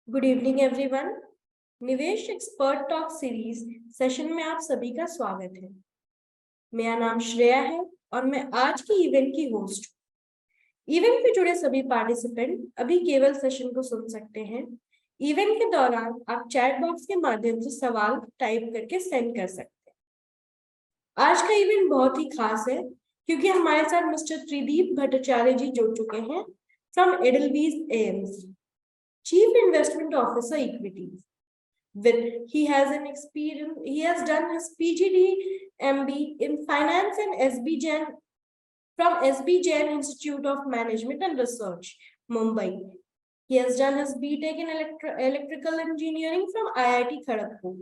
Good evening everyone. निवेश expert talk series session में आप सभी का स्वागत है। मेरा नाम श्रेया है और मैं आज की इवेंट की होस्ट हूँ। इवेंट में जुड़े सभी पार्टिसिपेंट अभी केवल सेशन को सुन सकते हैं। इवेंट के दौरान आप चैट बॉक्स के माध्यम से सवाल टाइप करके सेंड कर सकते हैं। आज का इवेंट बहुत ही खास है क्योंकि हमारे साथ मिस्टर त्रिदीप भट्टाचार्य जी जुड़ चुके हैं from Edelweiss AMC, Chief Investment Officer Equities. He has done his PGD MB in Finance and SB Jain from SB Jain Institute of Management and Research, Mumbai. He has done his BTech in Electrical Engineering from IIT Kharagpur.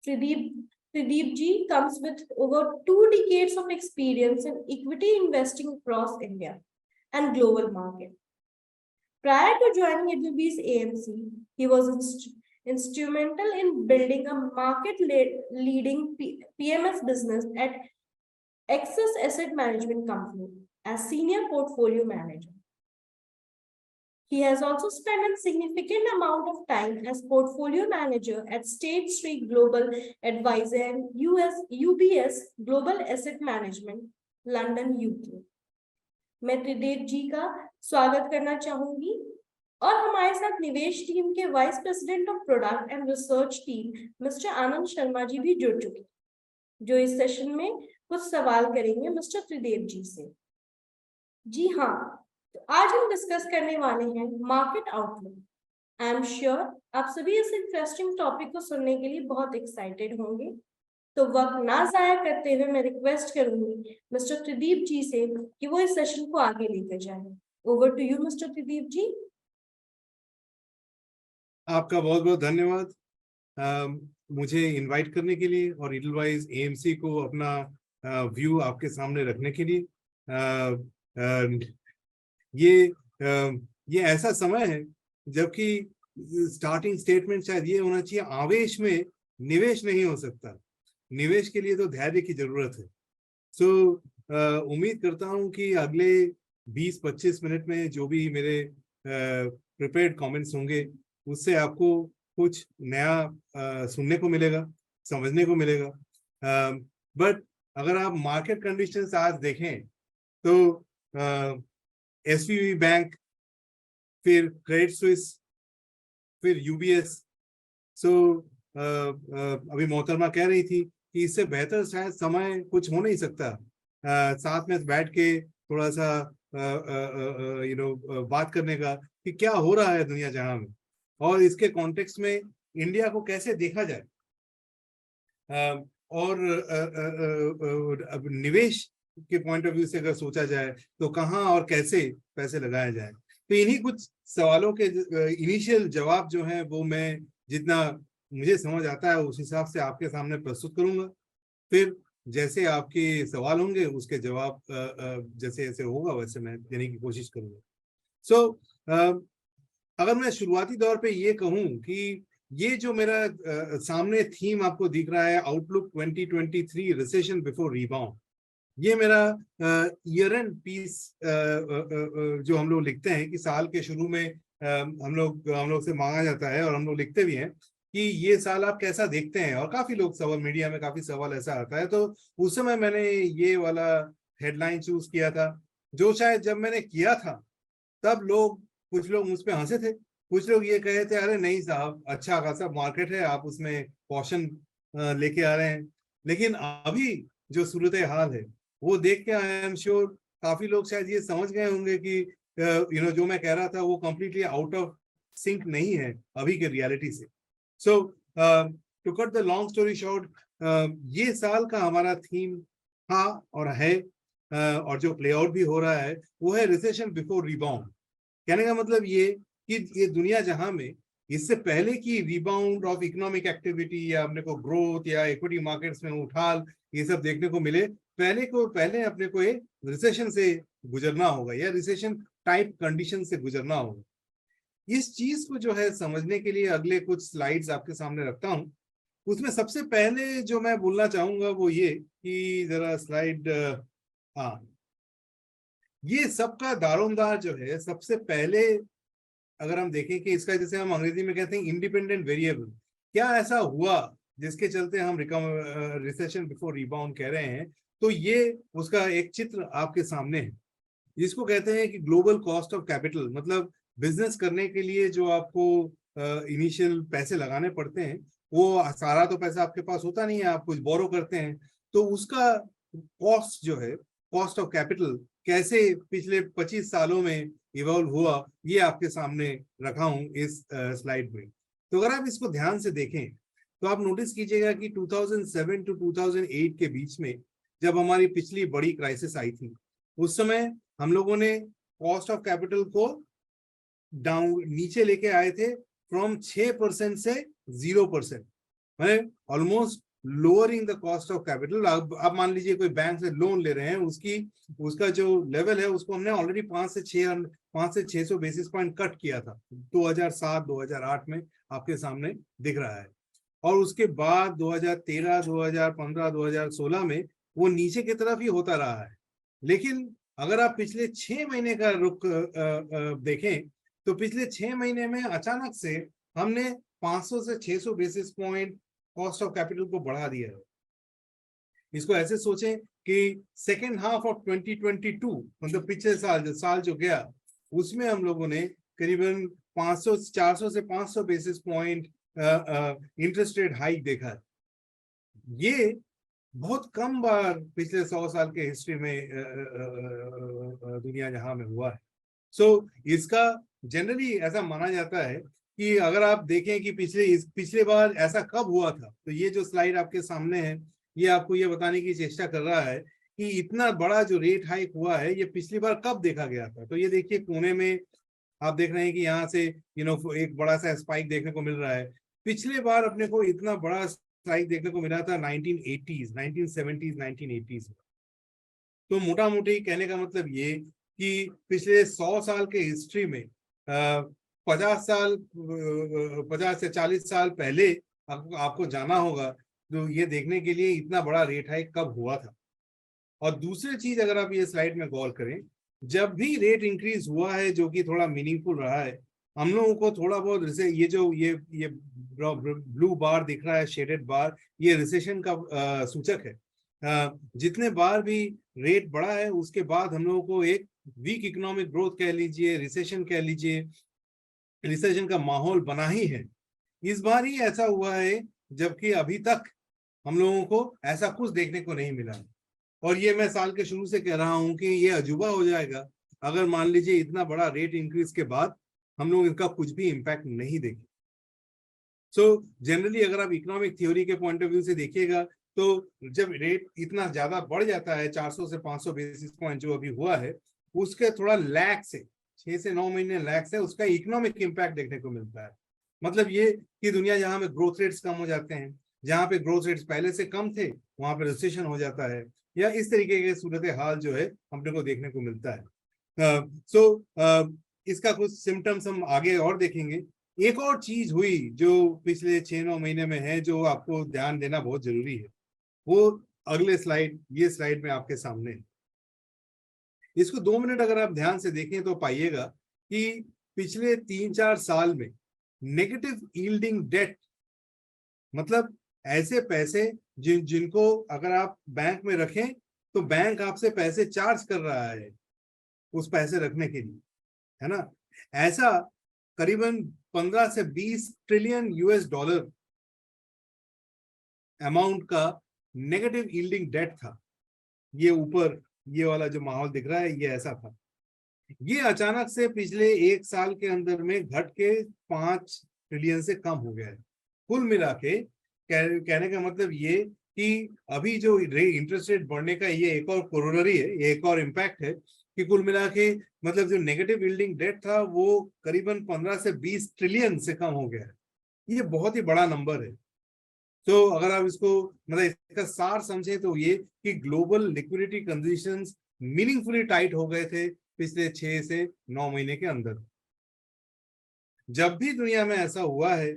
Pradeep ji comes with over 2 decades of experience in equity investing across India and global market. Prior to joining Edelweiss AMC, he was instrumental in building a market-leading PMS business at Axis Asset Management Company as senior portfolio manager. He has also spent a significant amount of time as portfolio manager at State Street Global Advisor and UBS Global Asset Management, London, UK. मैं त्रिदेव जी का स्वागत करना चाहूंगी और हमारे साथ निवेश team के vice president of product and research team mister Anand Sharma ji भी जुड़ चुके हैं, जो इस सेशन में कुछ सवाल करेंगे मिस्टर त्रिदेव जी से। जी हाँ, तो आज हम डिस्कस करने वाले हैं market outlook. I am sure आप सभी इस इंटरेस्टिंग टॉपिक को सुनने के लिए बहुत एक्साइटेड होंगे। तो वक्त ना जाया करते हुए मैं रिक्वेस्ट करूंगी मिस्टर त्रिदीप जी से कि वो इस सेशन को आगे लेकर जाएं। Over to you mister Tridip ji. आपका बहुत बहुत धन्यवाद मुझे इनवाइट करने के लिए और एडलवाइज एएमसी को अपना व्यू आपके सामने रखने के लिए। ये ऐसा समय है जबकि स्टार्टिंग स्टेटमेंट शायद ये होना चाहिए, आवेश में निवेश नहीं हो सकता, निवेश के लिए तो धैर्य की जरूरत है। उम्मीद करता हूं कि अगले 20-25 मिनट में जो भी मेरे प्रिपेयर्ड कमेंट्स होंगे उससे आपको कुछ नया सुनने को मिलेगा, समझने को मिलेगा। बट अगर आप मार्केट कंडीशंस आज देखें तो एसवीबी बैंक, फिर क्रेडिट स्विस, फिर यूबीएस, अभी मोहतरमा कह रही थी कि इससे बेहतर शायद समय कुछ हो नहीं सकता। साथ में बैठ के थोड़ा सा बात करने का कि क्या हो रहा है दुनिया जहां में और इसके कॉन्टेक्स्ट में इंडिया को कैसे देखा जाए, और अब निवेश के पॉइंट ऑफ व्यू से अगर सोचा जाए तो कहाँ और कैसे पैसे लगाया जाए। तो इन्हीं कुछ सवालों के इनिशियल जवाब जो हैं वो मैं जितना मुझे समझ आता है उस हिसाब से आपके सामने प्रस्तुत करूंगा। फिर जैसे आपके सवाल होंगे उसके जवाब जैसे जैसे होगा वैसे मैं देने की कोशिश करूंगा। अगर मैं शुरुआती दौर पे ये कहूं कि ये जो मेरा सामने थीम आपको दिख रहा है, आउटलुक 2023 रिसेशन बिफोर रिबाउंड, ये मेरा ईयर एंड पीस जो हम लोग लिखते हैं कि साल के शुरू में हम लोग से मांगा जाता है और हम लोग लिखते भी हैं कि ये साल आप कैसा देखते हैं, और काफी लोग सवाल, मीडिया में काफी सवाल ऐसा आता है। तो उस समय मैंने ये वाला हेडलाइन चूज किया था, जो शायद जब मैंने किया था तब कुछ लोग मुझ पे हंसे थे, कुछ लोग ये कहे थे अरे नहीं साहब, अच्छा खासा मार्केट है, आप उसमें कॉशन लेके आ रहे हैं। लेकिन अभी जो सूरत हाल है वो देख के आई एम श्योर काफी लोग शायद ये समझ गए होंगे कि जो मैं कह रहा था वो कंप्लीटली आउट ऑफ सिंक नहीं है अभी के रियलिटी से। To cut the long story short, ये साल का हमारा थीम था और है, और जो प्ले आउट भी हो रहा है वो है रिसेशन बिफोर रिबाउंड। कहने का मतलब ये कि ये दुनिया जहां में इससे पहले की रिबाउंड ऑफ इकोनॉमिक एक्टिविटी या अपने को ग्रोथ या इक्विटी मार्केट्स में उछाल ये सब देखने को मिले, पहले अपने को एक रिसेशन से गुजरना होगा या रिसेशन टाइप कंडीशन से गुजरना होगा। इस चीज को जो है समझने के लिए अगले कुछ स्लाइड्स आपके सामने रखता हूं। उसमें सबसे पहले जो मैं बोलना चाहूंगा वो ये कि जरा स्लाइड, हाँ, ये सबका दारोमदार जो है सबसे पहले अगर हम देखें कि इसका जैसे हम अंग्रेजी में कहते हैं इंडिपेंडेंट वेरिएबल, क्या ऐसा हुआ जिसके चलते हम रिसेशन बिफोर रिबाउंड कह रहे हैं, तो ये उसका एक चित्र आपके सामने है, जिसको कहते हैं कि ग्लोबल कॉस्ट ऑफ कैपिटल। मतलब बिजनेस करने के लिए जो आपको इनिशियल पैसे लगाने पड़ते हैं, वो सारा तो पैसा आपके पास होता नहीं है, आप कुछ बोरो करते हैं, तो उसका कॉस्ट जो है, कॉस्ट ऑफ कैपिटल, कैसे पिछले 25 सालों में इवॉल्व हुआ, ये आपके सामने रखा हूं इस स्लाइड में। तो अगर आप इसको ध्यान से देखें तो आप नोटिस कीजिएगा कि 2007 टू 2008 के बीच में जब हमारी पिछली बड़ी क्राइसिस आई थी, उस समय हम लोगों ने कॉस्ट ऑफ कैपिटल को डाउन नीचे लेके आए थे, फ्रॉम 6% से 0%, मैंने almost lowering the cost of capital. अब मान लीजिए कोई बैंक से लोन ले रहे हैं, उसका जो लेवल है उसको हमने ऑलरेडी 5 से 600 बेसिस पॉइंट कट किया था 2007-2008 में, आपके सामने दिख रहा है। और उसके बाद 2013, 2015, 2016 में वो नीचे की तरफ ही होता रहा है। लेकिन अगर आप पिछले 6 महीने का रुख देखें, तो पिछले 6 महीने में अचानक से हमने 500 से 600 basis point cost of capital को बढ़ा दिया है। इसको ऐसे सोचें कि सेकेंड हाफ ऑफ 2022, मतलब पिछले साल जो गया, उसमें हम लोगों ने करीबन 400 से 500 basis point interest rate hike देखा है। ये बहुत कम बार पिछले 100 साल के हिस्ट्री में दुनिया जहां में हुआ है। सो इसका जनरली ऐसा माना जाता है कि अगर आप देखें कि पिछले बार ऐसा कब हुआ था, तो ये जो स्लाइड आपके सामने है, ये आपको ये बताने की चेष्टा कर रहा है कि इतना बड़ा जो रेट हाइक हुआ है, ये पिछली बार कब देखा गया था। तो ये देखिए कोने में आप देख रहे हैं कि यहाँ से एक बड़ा सा स्पाइक देखने को मिल रहा है। पिछले बार अपने को इतना बड़ा स्पाइक देखने को मिला था 1980s, 1970s, 1980s। तो मोटा मोटी कहने का मतलब ये कि पिछले 100 साल के हिस्ट्री में 50 से 40 साल पहले आपको जाना होगा तो ये देखने के लिए इतना बड़ा रेट हाइक कब हुआ था। और दूसरी चीज, अगर आप ये स्लाइड में गौर करें, जब भी रेट इंक्रीज हुआ है जो कि थोड़ा मीनिंगफुल रहा है, हम लोगों को थोड़ा बहुत ये ब्लू बार दिख रहा है, शेडेड बार, ये रिसेशन का सूचक है। जितने बार भी रेट बढ़ा है उसके बाद हम लोगों को एक वीक इकोनॉमिक ग्रोथ कह लीजिए, रिसेशन कह लीजिए, रिसेशन का माहौल बना ही है। इस बार ही ऐसा हुआ है, जबकि अभी तक हम लोगों को ऐसा कुछ देखने को नहीं मिला। और ये मैं साल के शुरू से कह रहा हूं कि ये अजूबा हो जाएगा अगर मान लीजिए इतना बड़ा रेट इंक्रीज के बाद हम लोग इनका कुछ भी इम्पैक्ट नहीं देखें। सो जनरली अगर आप इकोनॉमिक थ्योरी के पॉइंट ऑफ व्यू से देखिएगा, तो जब रेट इतना ज्यादा बढ़ जाता है 400 से 500 बेसिस पॉइंट जो अभी हुआ है, उसके थोड़ा लैग से 6 से 9 महीने लैग से उसका इकोनॉमिक इम्पैक्ट देखने को मिलता है। मतलब ये कि दुनिया जहां में ग्रोथ रेट्स कम हो जाते हैं, जहां पे ग्रोथ रेट्स पहले से कम थे, वहां पे रिसेशन हो जाता है, या इस तरीके के सूरत हाल जो है अपने को देखने को मिलता है। इसका कुछ सिम्टम्स हम आगे और देखेंगे। एक और चीज हुई जो पिछले 6-9 महीने में है, जो आपको ध्यान देना बहुत जरूरी है, वो अगले ये स्लाइड में आपके सामने है। इसको 2 मिनट अगर आप ध्यान से देखें तो पाइएगा कि पिछले 3-4 साल में नेगेटिव यील्डिंग डेट, मतलब ऐसे पैसे जिनको अगर आप बैंक में रखें तो बैंक आपसे पैसे चार्ज कर रहा है उस पैसे रखने के लिए, है ना, ऐसा करीबन 15 से 20 ट्रिलियन यूएस डॉलर अमाउंट का नेगेटिव यील्डिंग डेट था। ये ऊपर ये वाला जो माहौल दिख रहा है, ये ऐसा था। ये अचानक से पिछले 1 साल के अंदर में घट के 5 ट्रिलियन से कम हो गया है। कुल मिला के कहने का मतलब ये कि अभी जो इंटरेस्ट रेट बढ़ने का ये एक और कोरोनरी है, ये एक और इम्पैक्ट है कि कुल मिला के मतलब जो नेगेटिव यील्डिंग डेट था वो करीबन 15 से 20 ट्रिलियन से कम हो गया है। ये बहुत ही बड़ा नंबर है। तो अगर आप इसको मतलब इसका सार समझे तो ये कि global liquidity conditions meaningfully tight हो गए थे पिछले 6 से 9 महीने के अंदर। जब भी दुनिया में ऐसा हुआ है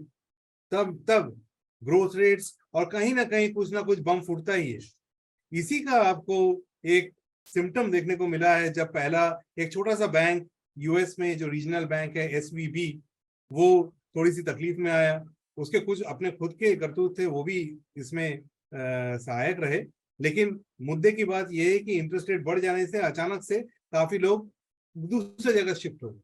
तब ग्रोथ रेट्स और कहीं ना कहीं कुछ ना कुछ बम फूटता ही है। इसी का आपको एक सिम्टम देखने को मिला है जब पहला एक छोटा सा बैंक यूएस में जो रीजनल बैंक है एसवीबी, वो थोड़ी सी तकलीफ में आया, उसके कुछ अपने खुद के करतूत थे, वो भी इसमें सहायक रहे। लेकिन मुद्दे की बात यह है कि इंटरेस्ट रेट बढ़ जाने से अचानक से काफी लोग दूसरे जगह शिफ्ट हो गए।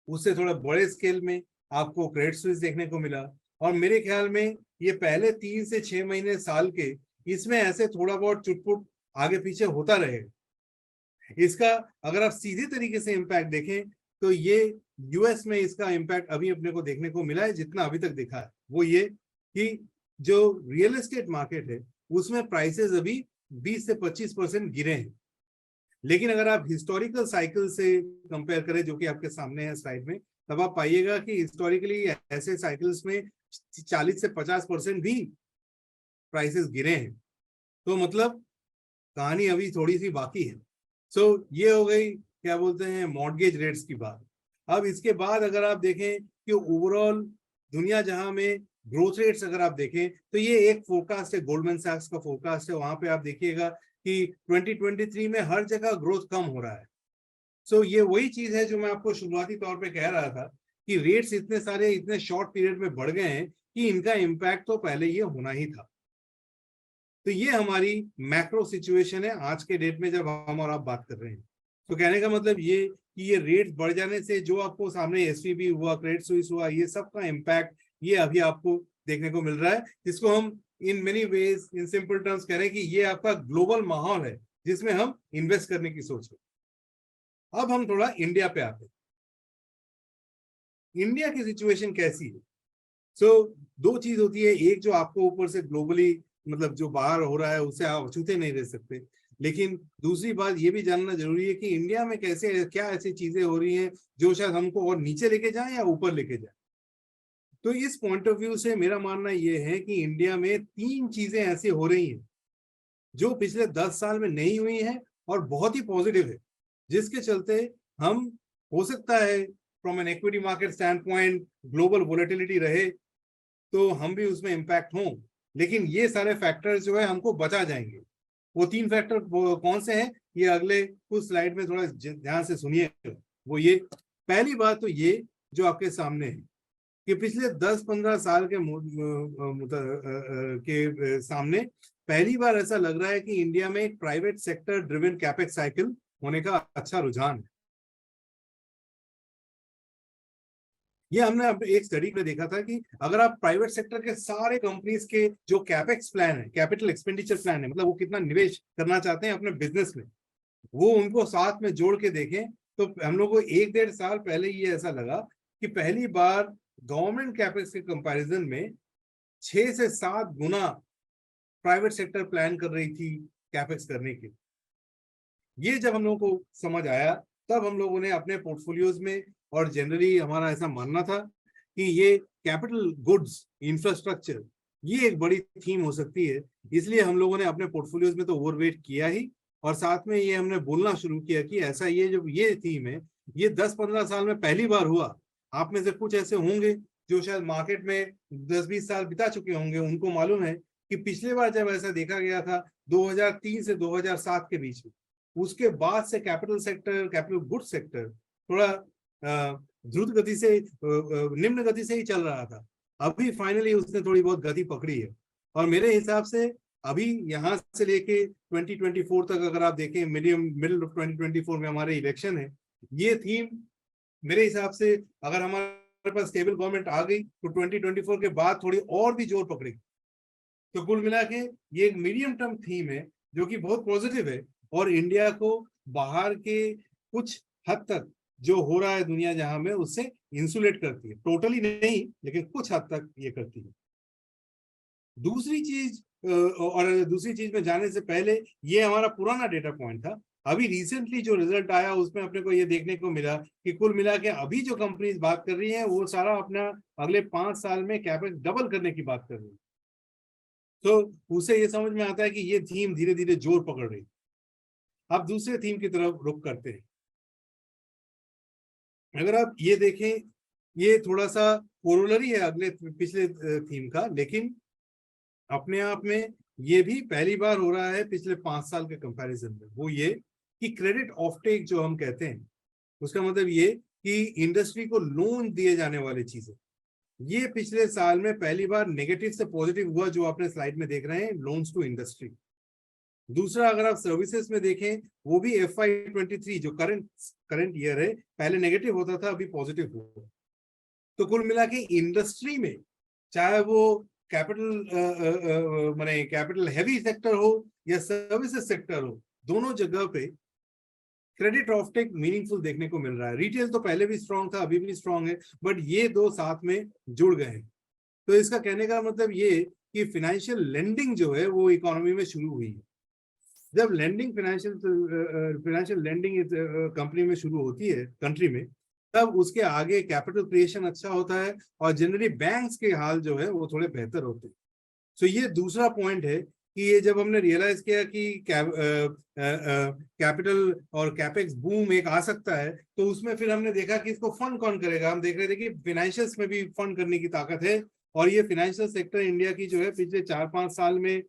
उससे थोड़ा बड़े स्केल में आपको क्रेडिट स्विस देखने को मिला, और मेरे ख्याल में ये पहले 3 से 6 महीने साल के, इसमें ऐसे थोड़ा बहुत चुटपुट आगे पीछे होता रहेगा। इसका अगर आप सीधे तरीके से इम्पैक्ट देखें तो ये यूएस में इसका इम्पैक्ट अभी अपने को देखने को मिला है, जितना अभी तक देखा है वो ये कि जो रियल एस्टेट मार्केट है उसमें प्राइसेस अभी 20 से 25% गिरे हैं। लेकिन अगर आप हिस्टोरिकल साइकिल से कंपेयर करें, जो कि आपके सामने है स्लाइड में, तब आप पाइएगा कि हिस्टोरिकली ऐसे साइकिल्स में 40 से 50% भी प्राइसेस गिरे हैं। तो मतलब कहानी अभी थोड़ी सी बाकी है। सो ये हो गई क्या बोलते हैं मॉर्गेज रेट्स की बात। अब इसके बाद अगर आप देखें कि ओवरऑल दुनिया जहां में ग्रोथ रेट्स अगर आप देखें तो ये एक फोरकास्ट है, गोल्डमैन सैक्स का फोरकास्ट है, वहां पे आप देखिएगा कि 2023 में हर जगह ग्रोथ कम हो रहा है। सो ये वही चीज है जो मैं आपको शुरुआती तौर पे कह रहा था कि रेट्स इतने सारे इतने शॉर्ट पीरियड में बढ़ गए हैं कि इनका इम्पैक्ट तो पहले ये होना ही था। तो ये हमारी मैक्रो सिचुएशन है आज के डेट में जब हम और आप बात कर रहे हैं। तो कहने का मतलब ये कि ये रेट्स बढ़ जाने से जो आपको सामने एसवीबी हुआ, क्रेडिट स्विस हुआ, ये सब का इम्पैक्ट ये अभी आपको देखने को मिल रहा है, जिसको हम in many ways in simple terms कह रहे हैं कि ये आपका ग्लोबल माहौल है जिसमें हम इन्वेस्ट करने की सोच रहे। अब हम थोड़ा इंडिया पे आते हैं। इंडिया की सिचुएशन कैसी है? सो दो चीज होती है, एक जो आपको ऊपर से ग्लोबली मतलब जो बाहर हो रहा है उससे आप अछूते नहीं रह सकते, लेकिन दूसरी बात ये भी जानना जरूरी है कि इंडिया में कैसे क्या ऐसी चीजें हो रही हैं जो शायद हमको और नीचे लेके जाए या ऊपर लेके जाए। तो इस पॉइंट ऑफ व्यू से मेरा मानना यह है कि इंडिया में 3 चीजें ऐसी हो रही हैं जो पिछले 10 साल में नहीं हुई है और बहुत ही पॉजिटिव है, जिसके चलते हम हो सकता है from an equity market stand point global volatility रहे तो हम भी उसमें इम्पैक्ट हों, लेकिन ये सारे फैक्टर्स जो है हमको बचा जाएंगे। वो 3 फैक्टर कौन से हैं ये अगले कुछ स्लाइड में थोड़ा ध्यान से सुनिए। वो ये पहली बात तो ये जो आपके सामने है कि पिछले 10-15 साल के सामने पहली बार ऐसा लग रहा है कि इंडिया में एक private sector driven capex cycle होने का अच्छा रुझान है। ये हमने एक स्टडी में देखा था कि अगर आप प्राइवेट सेक्टर के सारे कंपनीज के जो कैपेक्स प्लान है, कैपिटल एक्सपेंडिचर प्लान है, मतलब वो कितना निवेश करना चाहते हैं अपने बिजनेस में, वो उनको साथ में जोड़ के देखें तो हम लोग को 1-1.5 साल पहले ये ऐसा लगा कि पहली बार गवर्नमेंट कैपेक्स के कंपैरिजन में 6 से 7 गुना प्राइवेट सेक्टर प्लान कर रही थी कैपेक्स करने के। ये जब हम लोगों को समझ आया तब हम लोगों ने अपने पोर्टफोलियोज में, और जनरली हमारा ऐसा मानना था कि ये कैपिटल गुड्स इंफ्रास्ट्रक्चर ये एक बड़ी थीम हो सकती है, इसलिए हम लोगों ने अपने पोर्टफोलियोज में तो ओवरवेट किया ही, और साथ में ये हमने बोलना शुरू किया कि ऐसा ये जो ये थीम है ये 10-15 साल में पहली बार हुआ। आप में से कुछ ऐसे होंगे जो शायद मार्केट में 10-20 साल बिता चुके होंगे, उनको मालूम है कि पिछली बार जब ऐसा देखा गया था 2003 से 2007 के बीच में, उसके बाद से capital sector, capital good sector थोड़ा द्रुत गति से निम्न गति से ही चल रहा था। अभी फाइनली उसने थोड़ी बहुत गति पकड़ी है, और मेरे हिसाब से अभी यहाँ से लेके 2024 तक अगर आप देखें, मिडिल ऑफ 2024 में हमारे इलेक्शन है, ये थीम मेरे हिसाब से अगर हमारे पास स्टेबल गवर्नमेंट आ गई तो 2024 के बाद थोड़ी और भी जोर पकड़ेगी। तो कुल मिला के ये एक मीडियम टर्म थीम है जो कि बहुत पॉजिटिव है, और इंडिया को बाहर के कुछ हद तक जो हो रहा है दुनिया जहां में उससे इंसुलेट करती है, टोटली नहीं लेकिन कुछ हद तक ये करती है। दूसरी चीज में जाने से पहले ये हमारा पुराना डेटा पॉइंट था। अभी रिसेंटली जो रिजल्ट आया उसमें अपने को ये देखने को मिला कि कुल मिला के अभी जो कंपनीज बात कर रही हैं वो सारा अपना अगले 5 साल में कैपेक्स डबल करने की बात कर रही है। तो उसे ये समझ में आता है कि ये थीम धीरे धीरे जोर पकड़ रही है। अब दूसरे थीम की तरफ रुख करते हैं। अगर आप ये देखें, ये थोड़ा सा कोरोलरी है अगले पिछले थीम का, लेकिन अपने आप में ये भी पहली बार हो रहा है पिछले 5 साल के कंपैरिजन में। वो ये कि क्रेडिट ऑफटेक जो हम कहते हैं उसका मतलब ये कि इंडस्ट्री को लोन दिए जाने वाली चीजें, ये पिछले साल में पहली बार नेगेटिव से पॉजिटिव हुआ, जो आपने स्लाइड में देख रहे हैं, लोन्स टू इंडस्ट्री। दूसरा, अगर आप सर्विसेज में देखें, वो भी FY23 जो करंट ईयर है, पहले नेगेटिव होता था, अभी पॉजिटिव हुआ। तो कुल मिला के इंडस्ट्री में, चाहे वो कैपिटल माने कैपिटल हैवी सेक्टर हो या सर्विसेज सेक्टर हो, दोनों जगह पे क्रेडिट ऑफटेक मीनिंगफुल देखने को मिल रहा है। रिटेल तो पहले भी स्ट्रांग था, अभी भी स्ट्रांग है, बट ये दो साथ में जुड़ गए हैं। तो इसका कहने का मतलब ये कि फाइनेंशियल लेंडिंग जो है वो इकोनॉमी में शुरू हुई है। जब लेंडिंग फाइनेंशियल लेंडिंग कंपनी में शुरू होती है, कंट्री में, तब उसके आगे कैपिटल क्रिएशन अच्छा होता है और जनरली बैंक्स के हाल जो है वो थोड़े बेहतर होते हैं। सो ये दूसरा पॉइंट है कि ये जब हमने रियलाइज किया कि कैपिटल और कैपेक्स बूम एक आ सकता है, तो उसमें फिर हमने देखा कि इसको फंड कौन करेगा। हम देख रहे थे कि फाइनेंशियल्स में भी फंड करने की ताकत है, और ये फाइनेंशियल सेक्टर इंडिया की जो है पिछले 4-5 साल में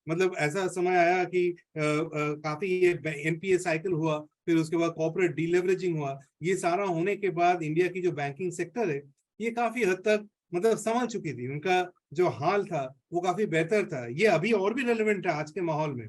मतलब ऐसा समय आया कि काफी ये NPA साइकिल हुआ, फिर उसके बाद कॉर्पोरेट डीलेवरेजिंग हुआ। ये सारा होने के बाद इंडिया की जो बैंकिंग सेक्टर है, ये काफी हद तक मतलब संभल चुकी थी, उनका जो हाल था वो काफी बेहतर था। ये अभी और भी रेलेवेंट है आज के माहौल में,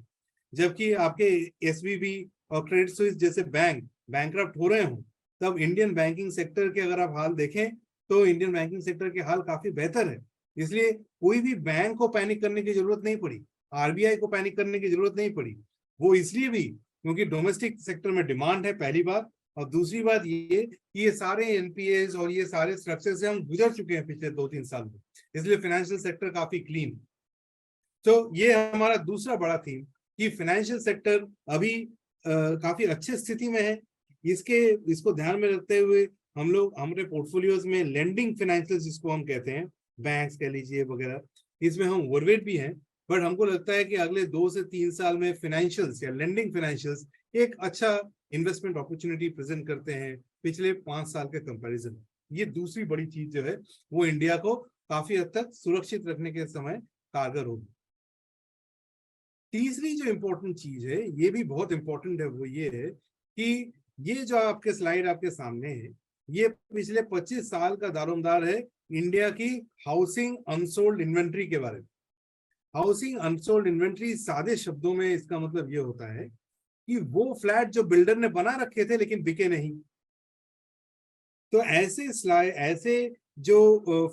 जबकि आपके SVB और क्रेडिट स्विस जैसे बैंक बैंकरप्ट हो रहे हों, तब इंडियन बैंकिंग सेक्टर के अगर आप हाल देखें तो इंडियन बैंकिंग सेक्टर के हाल काफी बेहतर है। इसलिए कोई भी बैंक को पैनिक करने की जरूरत नहीं पड़ी, RBI को पैनिक करने की जरूरत नहीं पड़ी। वो इसलिए भी क्योंकि डोमेस्टिक सेक्टर में डिमांड है, पहली बात, और दूसरी बात ये कि ये सारे NPAs और ये सारे स्ट्रक्चर से हम गुजर चुके हैं पिछले 2-3 साल में, इसलिए फाइनेंशियल सेक्टर काफी क्लीन। तो ये हमारा दूसरा बड़ा थीम कि फाइनेंशियल सेक्टर अभी काफी अच्छी स्थिति में है। इसको ध्यान में रखते हुए हम लोग हमारे पोर्टफोलियोज में लेंडिंग फाइनेंशियल, जिसको हम कहते हैं, बैंक्स कह लीजिए वगैरह, इसमें हम ओवरवेट भी हैं। बट हमको लगता है कि अगले 2 से 3 साल में फाइनेंशियल्स या लेंडिंग फाइनेंशियल्स एक अच्छा इन्वेस्टमेंट अपॉर्चुनिटी प्रेजेंट करते हैं पिछले 5 साल के कंपैरिजन में। ये दूसरी बड़ी चीज जो है वो इंडिया को काफी हद तक सुरक्षित रखने के समय कारगर होगी। तीसरी जो इंपॉर्टेंट चीज है, ये भी बहुत इंपॉर्टेंट है, वो ये है कि ये जो आपके स्लाइड आपके सामने है, ये पिछले 25 साल का दारोमदार है इंडिया की हाउसिंग अनसोल्ड इन्वेंट्री के बारे में। हाउसिंग अनसोल्ड इन्वेंट्री, सादे शब्दों में इसका मतलब ये होता है कि वो फ्लैट जो बिल्डर ने बना रखे थे लेकिन बिके नहीं। तो ऐसे जो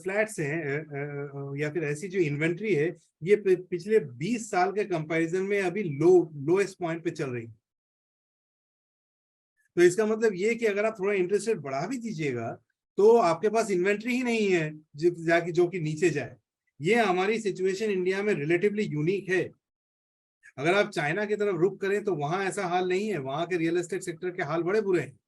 फ्लैट्स हैं या फिर ऐसी जो इन्वेंट्री है, ये पिछले 20 साल के कंपैरिजन में अभी लोएस्ट पॉइंट पे चल रही है। तो इसका मतलब ये कि अगर आप थोड़ा इंटरेस्ट रेट बढ़ा भी दीजिएगा तो आपके पास इन्वेंट्री ही नहीं है जो कि नीचे जाए। ये हमारी सिचुएशन इंडिया में रिलेटिवली यूनिक है। अगर आप चाइना की तरफ रुख करें तो वहां ऐसा हाल नहीं है, वहां के रियल एस्टेट सेक्टर के हाल बड़े बुरे हैं।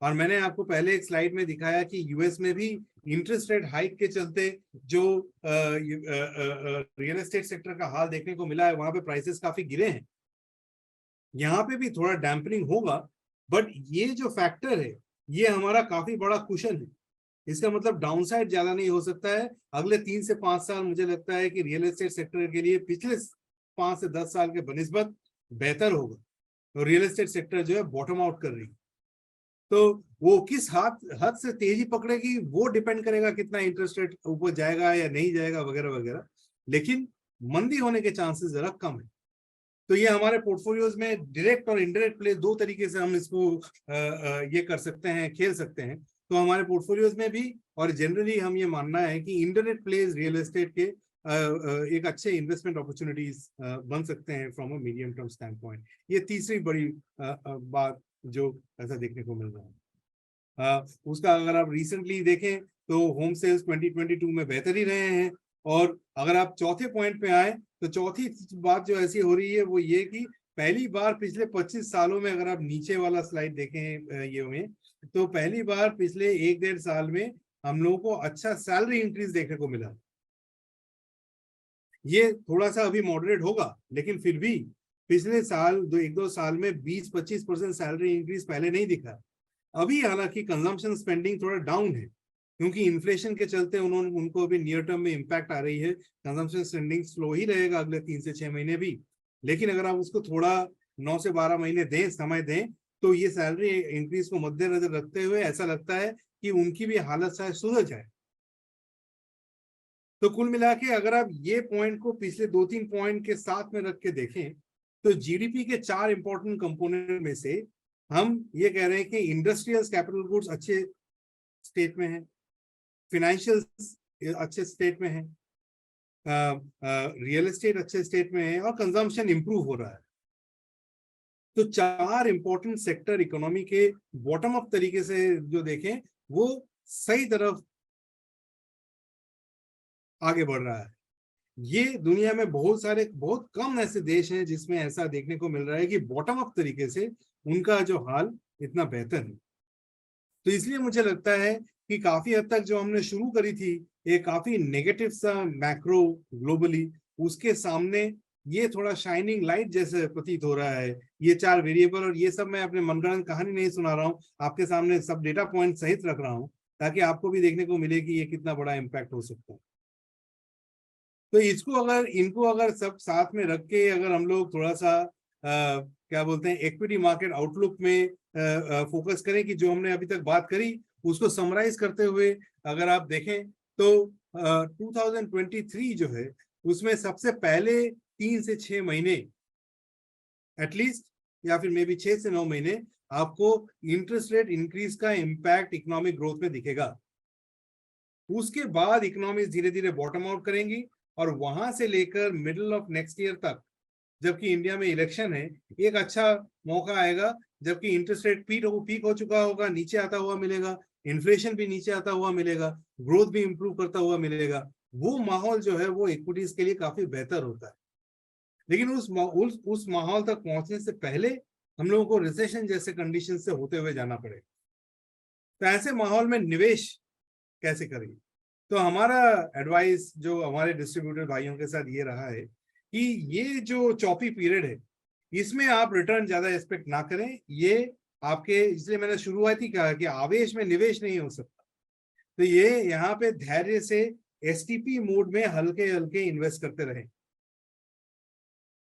और मैंने आपको पहले एक स्लाइड में दिखाया कि US में भी इंटरेस्ट रेट हाइक के चलते जो रियल एस्टेट सेक्टर का हाल देखने को मिला है, वहां पे प्राइसेस काफी गिरे हैं। यहाँ पे भी थोड़ा डैम्पनिंग होगा, बट ये जो फैक्टर है ये हमारा काफी बड़ा कुशन है। इसका मतलब डाउनसाइड ज्यादा नहीं हो सकता है। अगले 3 से 5 साल मुझे लगता है कि रियल एस्टेट सेक्टर के लिए पिछले 5 से 10 साल के बनिस्बत बेहतर होगा। तो रियल एस्टेट सेक्टर जो है बॉटम आउट कर रही है, तो वो किस हद से तेजी पकड़ेगी वो डिपेंड करेगा कितना इंटरेस्ट रेट ऊपर जाएगा या नहीं जाएगा वगैरह वगैरह, लेकिन मंदी होने के चांसेस जरा कम है। तो ये हमारे पोर्टफोलियोज में डायरेक्ट और इनडायरेक्ट प्ले, दो तरीके से हम इसको ये कर सकते हैं, खेल सकते हैं। तो हमारे पोर्टफोलियोज में भी और जनरली हम ये मानना है कि इंडायरेक्ट प्लेज रियल एस्टेट के एक अच्छे इन्वेस्टमेंट अपॉर्चुनिटीज बन सकते हैं from a medium term stand point. ये तीसरी बड़ी बात जो ऐसा देखने को मिल रहा है। उसका अगर आप रिसेंटली देखें तो होम सेल्स 2022 में बेहतर ही रहे हैं। और अगर आप चौथे पॉइंट पे आए तो चौथी बात जो ऐसी हो रही है वो ये कि पहली बार पिछले 25 सालों में, अगर आप नीचे वाला स्लाइड देखें ये में, तो पहली बार पिछले 1-1.5 साल में हम लोगों को अच्छा सैलरी इंक्रीज देखने को मिला। ये थोड़ा सा अभी मॉडरेट होगा, लेकिन फिर भी पिछले साल 1-2 साल में 20-25% सैलरी इंक्रीज पहले नहीं दिखा। अभी हालांकि कंजम्पशन स्पेंडिंग थोड़ा डाउन है क्योंकि इन्फ्लेशन के चलते उनको अभी नियर टर्म में इम्पैक्ट आ रही है। कंजम्पशन स्पेंडिंग स्लो ही रहेगा अगले 3 से 6 महीने भी, लेकिन अगर आप उसको थोड़ा 9 से 12 महीने दें, समय दें, तो ये सैलरी इंक्रीज को मद्देनजर रखते हुए ऐसा लगता है कि उनकी भी हालत शायद सुधर जाए। तो कुल मिला के अगर आप ये पॉइंट को पिछले 2-3 पॉइंट के साथ में रख के देखें तो जीडीपी के 4 इंपॉर्टेंट कंपोनेंट में से हम ये कह रहे हैं कि इंडस्ट्रियल कैपिटल गुड्स अच्छे स्टेट में है, फाइनेंशियल अच्छे स्टेट में है, रियल एस्टेट अच्छे स्टेट में है और कंजम्पशन इंप्रूव हो रहा है। तो 4 इंपॉर्टेंट सेक्टर इकोनॉमी के बॉटम अप तरीके से जो देखें वो सही तरफ आगे बढ़ रहा है। ये दुनिया में बहुत कम ऐसे देश हैं जिसमें ऐसा देखने को मिल रहा है कि बॉटम अप तरीके से उनका जो हाल इतना बेहतर है। तो इसलिए मुझे लगता है कि काफी हद तक जो हमने शुरू करी थी ये काफी नेगेटिव सा मैक्रो ग्लोबली, उसके सामने ये थोड़ा शाइनिंग लाइट जैसे प्रतीत हो रहा है। ये 4 वेरिएबल और ये सब मैं अपने मनगढ़ंत कहानी नहीं सुना रहा हूँ, आपके सामने सब डेटा पॉइंट सहित रख रहा हूँ ताकि आपको भी देखने को मिले कि ये कितना बड़ा इम्पैक्ट हो सकता है। तो इनको अगर सब साथ में रख के अगर हम लोग थोड़ा सा क्या बोलते हैं इक्विटी मार्केट आउटलुक में फोकस करें कि जो हमने अभी तक बात करी उसको समराइज करते हुए अगर आप देखें तो 2023 जो है उसमें सबसे पहले 3 से 6 महीने एटलीस्ट या फिर मे बी 6 से 9 महीने आपको इंटरेस्ट रेट इंक्रीज का इम्पैक्ट इकोनॉमिक ग्रोथ में दिखेगा। उसके बाद इकोनॉमी धीरे धीरे बॉटम आउट करेंगी और वहां से लेकर मिडिल ऑफ नेक्स्ट ईयर तक, जबकि इंडिया में इलेक्शन है, एक अच्छा मौका आएगा जबकि इंटरेस्ट रेट पीक हो चुका होगा, नीचे आता हुआ मिलेगा, इन्फ्लेशन भी नीचे आता हुआ मिलेगा, ग्रोथ भी इंप्रूव करता हुआ मिलेगा। वो माहौल जो है वो इक्विटीज के लिए काफी बेहतर होता है। लेकिन उस माहौल तक पहुंचने से पहले हम लोगों को रिसेशन जैसे कंडीशन से होते हुए जाना पड़ेगा। तो ऐसे माहौल में निवेश कैसे करेंगे? तो हमारा एडवाइस जो हमारे डिस्ट्रीब्यूटर भाइयों के साथ ये रहा है कि ये जो चॉपी पीरियड है इसमें आप रिटर्न ज्यादा एक्सपेक्ट ना करें। ये आपके, इसलिए मैंने शुरुआती कहा कि आवेश में निवेश नहीं हो सकता। तो ये यहाँ पे धैर्य से एसटीपी मोड में हल्के हल्के इन्वेस्ट करते रहें।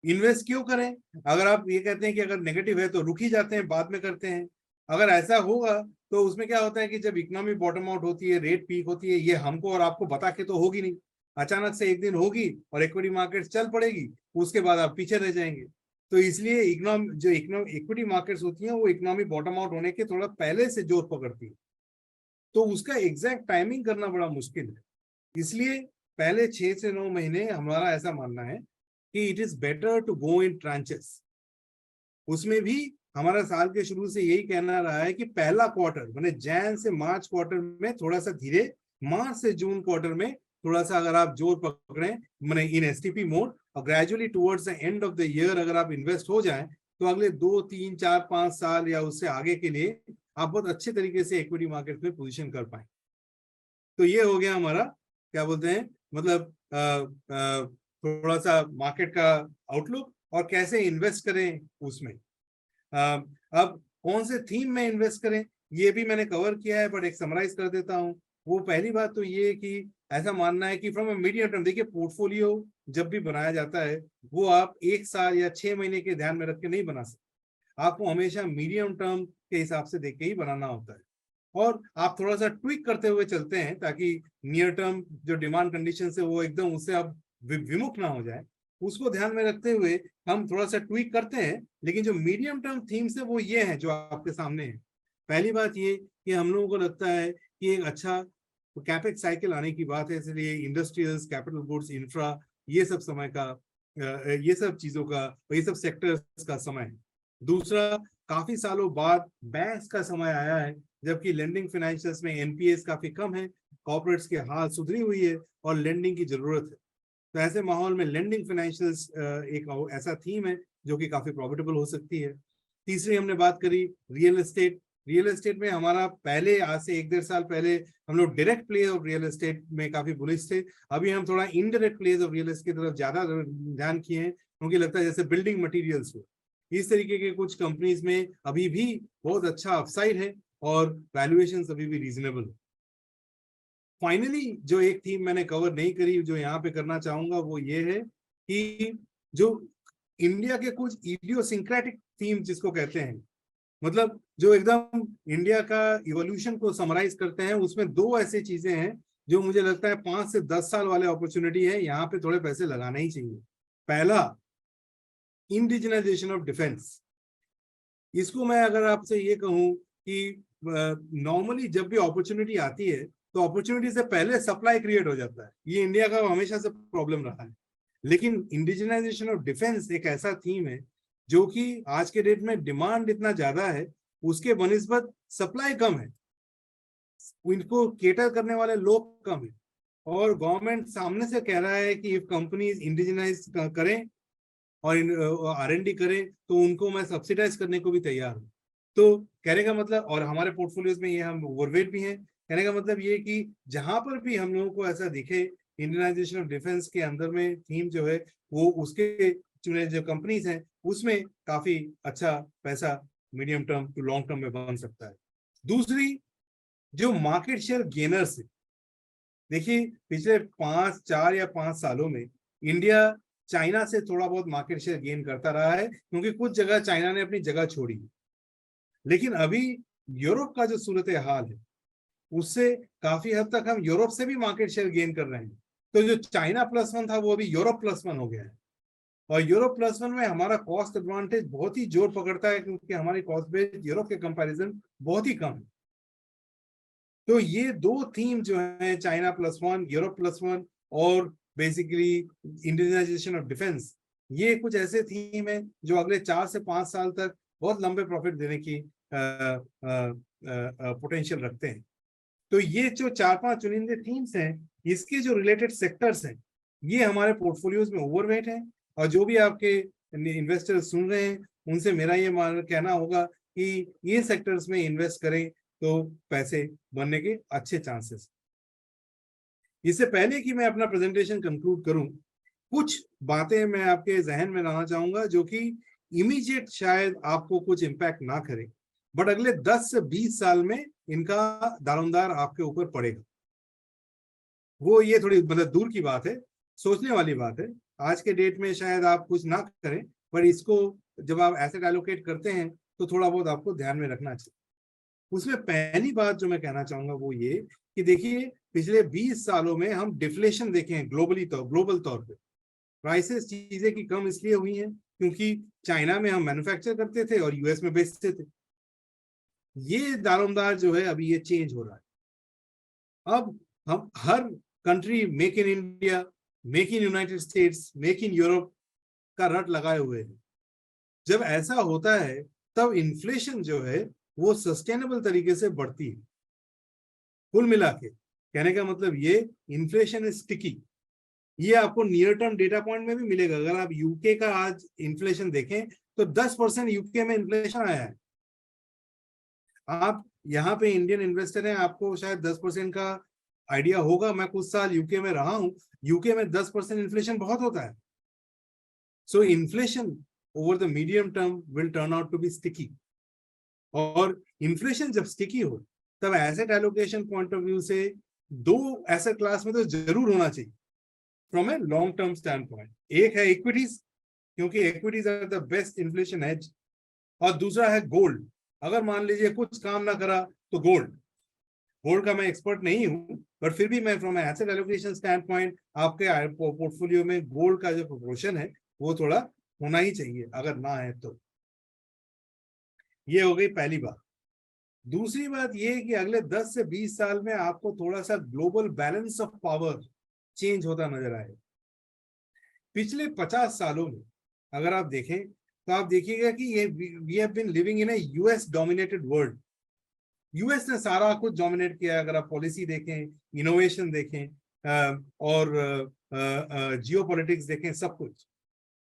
इन्वेस्ट क्यों करें? अगर आप ये कहते हैं कि अगर नेगेटिव है तो रुक ही जाते हैं, बाद में करते हैं। अगर ऐसा होगा तो उसमें क्या होता है कि जब इकोनॉमी बॉटम आउट होती है, रेट पीक होती है, ये हमको और आपको बता के तो होगी नहीं, अचानक से एक दिन होगी और इक्विटी मार्केट चल पड़ेगी, उसके बाद आप पीछे रह जाएंगे। तो इसलिए इक्विटी मार्केट्स होती हैं वो इकोनॉमी बॉटम आउट होने के थोड़ा पहले से जोर पकड़ती है, तो उसका एग्जैक्ट टाइमिंग करना बड़ा मुश्किल है। इसलिए पहले 6 से 9 महीने हमारा ऐसा मानना है कि it is better to go in tranches. उसमें भी हमारा साल के शुरू से यही कहना रहा है कि पहला क्वार्टर मैंने जैन से मार्च क्वार्टर में थोड़ा सा धीरे, मार्च से जून क्वार्टर में थोड़ा सा अगर आप जोर पकड़े मैंने इन एसटीपी मोड, और gradually towards the end of the year अगर आप इन्वेस्ट हो जाएं तो अगले 2, 3, 4, 5 साल या उससे आगे के लिए आप बहुत अच्छे तरीके से इक्विटी मार्केट में पोजीशन कर पाए। तो ये हो गया हमारा क्या बोलते हैं मतलब थोड़ा सा मार्केट का आउटलुक और कैसे इन्वेस्ट करें उसमें। अब कौन से थीम में इन्वेस्ट करें ये भी मैंने कवर किया है, बट एक समराइज कर देता हूं। वो पहली बात तो ये कि ऐसा मानना है कि फ्रॉम अ मीडियम टर्म, देखिए पोर्टफोलियो जब भी बनाया जाता है वो आप 1 साल या 6 महीने के ध्यान में रख के नहीं बना सकते, आपको हमेशा मीडियम टर्म के हिसाब से देख के ही बनाना होता है। और आप थोड़ा सा ट्विक करते हुए चलते हैं ताकि नियर टर्म जो डिमांड कंडीशन है वो एकदम उससे आप विमुख ना हो जाए, उसको ध्यान में रखते हुए हम थोड़ा सा ट्वीक करते हैं। लेकिन जो मीडियम टर्म थीम्स है वो ये है जो आपके सामने है। पहली बात ये कि हम लोगों को लगता है कि एक अच्छा कैपेक्स साइकिल आने की बात है, इसलिए इंडस्ट्रियल्स, कैपिटल गुड्स, इंफ्रा, ये सब समय का ये सब चीजों का, ये सब सेक्टर्स का समय है। दूसरा, काफी सालों बाद बैंक्स का समय आया है, जबकि लेंडिंग फाइनेंशियल्स में एनपीएस काफी कम है, कॉर्पोरेट्स के हाल सुधरी हुई है और लेंडिंग की जरूरत है। तो ऐसे माहौल में लेंडिंग फाइनेंशियल्स एक ऐसा थीम है जो कि काफी प्रॉफिटेबल हो सकती है। तीसरी हमने बात करी रियल एस्टेट। रियल एस्टेट में हमारा पहले आज से 1-1.5 साल पहले हम लोग direct player of real estate में काफी बुलिश थे। अभी हम थोड़ा indirect players of real estate की तरफ ज्यादा ध्यान किए हैं, क्योंकि लगता है जैसे बिल्डिंग मटेरियल्स हो, इस तरीके के कुछ कंपनीज में अभी भी बहुत अच्छा अपसाइड है और वैल्यूएशन अभी भी रीजनेबल है। फाइनली जो एक थीम मैंने कवर नहीं करी जो यहाँ पे करना चाहूंगा वो ये है कि जो इंडिया के कुछ इडियोसिंक्रेटिक थीम जिसको कहते हैं, मतलब जो एकदम इंडिया का इवोल्यूशन को समराइज करते हैं, उसमें दो ऐसी चीजें हैं जो मुझे लगता है 5 से 10 साल वाले अपॉर्चुनिटी है, यहाँ पे थोड़े पैसे लगाना ही चाहिए। पहला, इंडिजिनाइजेशन ऑफ डिफेंस। इसको मैं अगर आपसे ये कहूं कि नॉर्मली जब भी अपॉर्चुनिटी आती है तो अपॉर्चुनिटी से पहले सप्लाई क्रिएट हो जाता है, ये इंडिया का हमेशा से प्रॉब्लम रहा है। लेकिन इंडिजिनाइजेशन ऑफ डिफेंस एक ऐसा थीम है जो कि आज के डेट में डिमांड इतना ज्यादा है, उसके बनिस्बत सप्लाई कम है, इनको केटर करने वाले लोग कम है, और गवर्नमेंट सामने से कह रहा है कि कंपनीज इंडिजिनाइज करें और R&D करें तो उनको मैं सब्सिडाइज करने को भी तैयार हूँ। तो कहने का मतलब, और हमारे पोर्टफोलियोज में ये हम ओवरवेट भी हैं, कहने का मतलब ये कि जहां पर भी हम लोगों को ऐसा दिखे इंडियनाइजेशन ऑफ डिफेंस के अंदर में थीम जो है, वो उसके चुने जो कंपनीज हैं उसमें काफी अच्छा पैसा medium term to long term में बन सकता है। दूसरी, जो मार्केट शेयर गेनर्स है, देखिए पिछले 4 या 5 सालों में इंडिया चाइना से थोड़ा बहुत मार्केट शेयर गेन करता रहा है, क्योंकि कुछ जगह चाइना ने अपनी जगह छोड़ी, लेकिन अभी यूरोप का जो सूरत हाल है उससे काफी हद तक हम यूरोप से भी मार्केट शेयर गेन कर रहे हैं। तो जो चाइना +1 था वो अभी यूरोप +1 हो गया है, और यूरोप +1 में हमारा कॉस्ट एडवांटेज बहुत ही जोर पकड़ता है, क्योंकि हमारी कॉस्ट बेस यूरोप के कंपैरिजन बहुत ही कम है। तो ये दो थीम जो है, चाइना +1, यूरोप +1 और बेसिकली इंडियनाइजेशन ऑफ डिफेंस, ये कुछ ऐसे थीम है जो अगले 4 से 5 साल तक बहुत लंबे प्रॉफिट देने की पोटेंशियल रखते हैं। तो ये जो 4-5 चुनिंदे थीम्स हैं, इसके जो रिलेटेड सेक्टर्स हैं, ये हमारे पोर्टफोलियोज में ओवरवेट है। और जो भी आपके इन्वेस्टर्स सुन रहे हैं, उनसे मेरा ये कहना होगा कि ये सेक्टर्स में इन्वेस्ट करें तो पैसे बनने के अच्छे चांसेस। इससे पहले कि मैं अपना प्रेजेंटेशन कंक्लूड करूं, कुछ बातें मैं आपके जहन में लाना चाहूंगा जो कि इमीडिएट शायद आपको कुछ इम्पैक्ट ना करे, बट अगले 10 से 20 साल में इनका दारोमदार आपके ऊपर पड़ेगा। वो ये थोड़ी मतलब दूर की बात है, सोचने वाली बात है। आज के डेट में शायद आप कुछ ना करें, पर इसको जब आप एसेट एलोकेट करते हैं तो थोड़ा बहुत आपको ध्यान में रखना चाहिए। उसमें पहली बात जो मैं कहना चाहूंगा वो ये कि देखिए, पिछले 20 सालों में हम डिफ्लेशन देखे हैं ग्लोबल तौर पे। प्राइसेस चीजें की कम इसलिए हुई हैं क्योंकि चाइना में हम मैन्युफैक्चर करते थे और यूएस में बेचते थे। ये दारोमदार जो है अभी ये चेंज हो रहा है। अब हम हर country make in India, make in United States, make in Europe का रट लगाए हुए हैं। जब ऐसा होता है तब इन्फ्लेशन जो है वो सस्टेनेबल तरीके से बढ़ती है। कुल मिला के कहने का मतलब ये इन्फ्लेशन इज स्टिकी। ये आपको नियर टर्म डेटा पॉइंट में भी मिलेगा। अगर आप यूके का आज इन्फ्लेशन देखें तो 10% यूके में इन्फ्लेशन आया है। आप यहाँ पे इंडियन इन्वेस्टर हैं, आपको शायद 10% का आइडिया होगा। मैं कुछ साल यूके में रहा हूं, यूके में 10% इन्फ्लेशन बहुत होता है। So inflation over the medium term will turn out to be sticky. और इन्फ्लेशन जब स्टिकी हो तब asset allocation point of view से दो एसेट क्लास में तो जरूर होना चाहिए from a long term stand point. एक है इक्विटीज, क्योंकि equities are the best inflation hedge, और दूसरा है गोल्ड। अगर मान लीजिए कुछ काम ना करा तो गोल्ड का मैं एक्सपर्ट नहीं हूं, बट फिर भी मैं from asset allocation stand point आपके पोर्टफोलियो में गोल्ड का जो प्रोपोर्शन है वो थोड़ा होना ही चाहिए, अगर ना है तो। ये हो गई पहली बात। दूसरी बात ये है कि अगले 10 से 20 साल में आपको थोड़ा सा global balance of power change होता नजर आएगा। पिछले 50 सालों में अगर आप देखें तो आप देखिएगा कि ये we have been living in a US dominated world. US ने सारा कुछ डोमिनेट किया। अगर आप पॉलिसी देखें, इनोवेशन देखें, और जियोपॉलिटिक्स देखें, सब कुछ।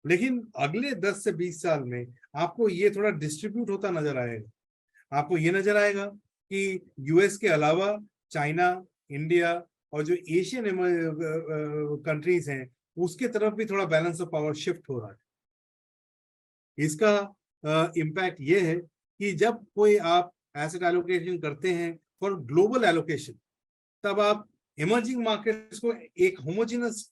लेकिन अगले 10 से 20 साल में आपको ये थोड़ा डिस्ट्रीब्यूट होता नजर आएगा। आपको ये नजर आएगा कि यूएस के अलावा चाइना, इंडिया और जो एशियन कंट्रीज हैं उसके तरफ भी थोड़ा बैलेंस ऑफ पावर शिफ्ट हो रहा है। इसका इम्पैक्ट ये है कि जब कोई आप एसेट एलोकेशन करते हैं फॉर ग्लोबल एलोकेशन, तब आप इमर्जिंग मार्केट्स को एक होमोजेनस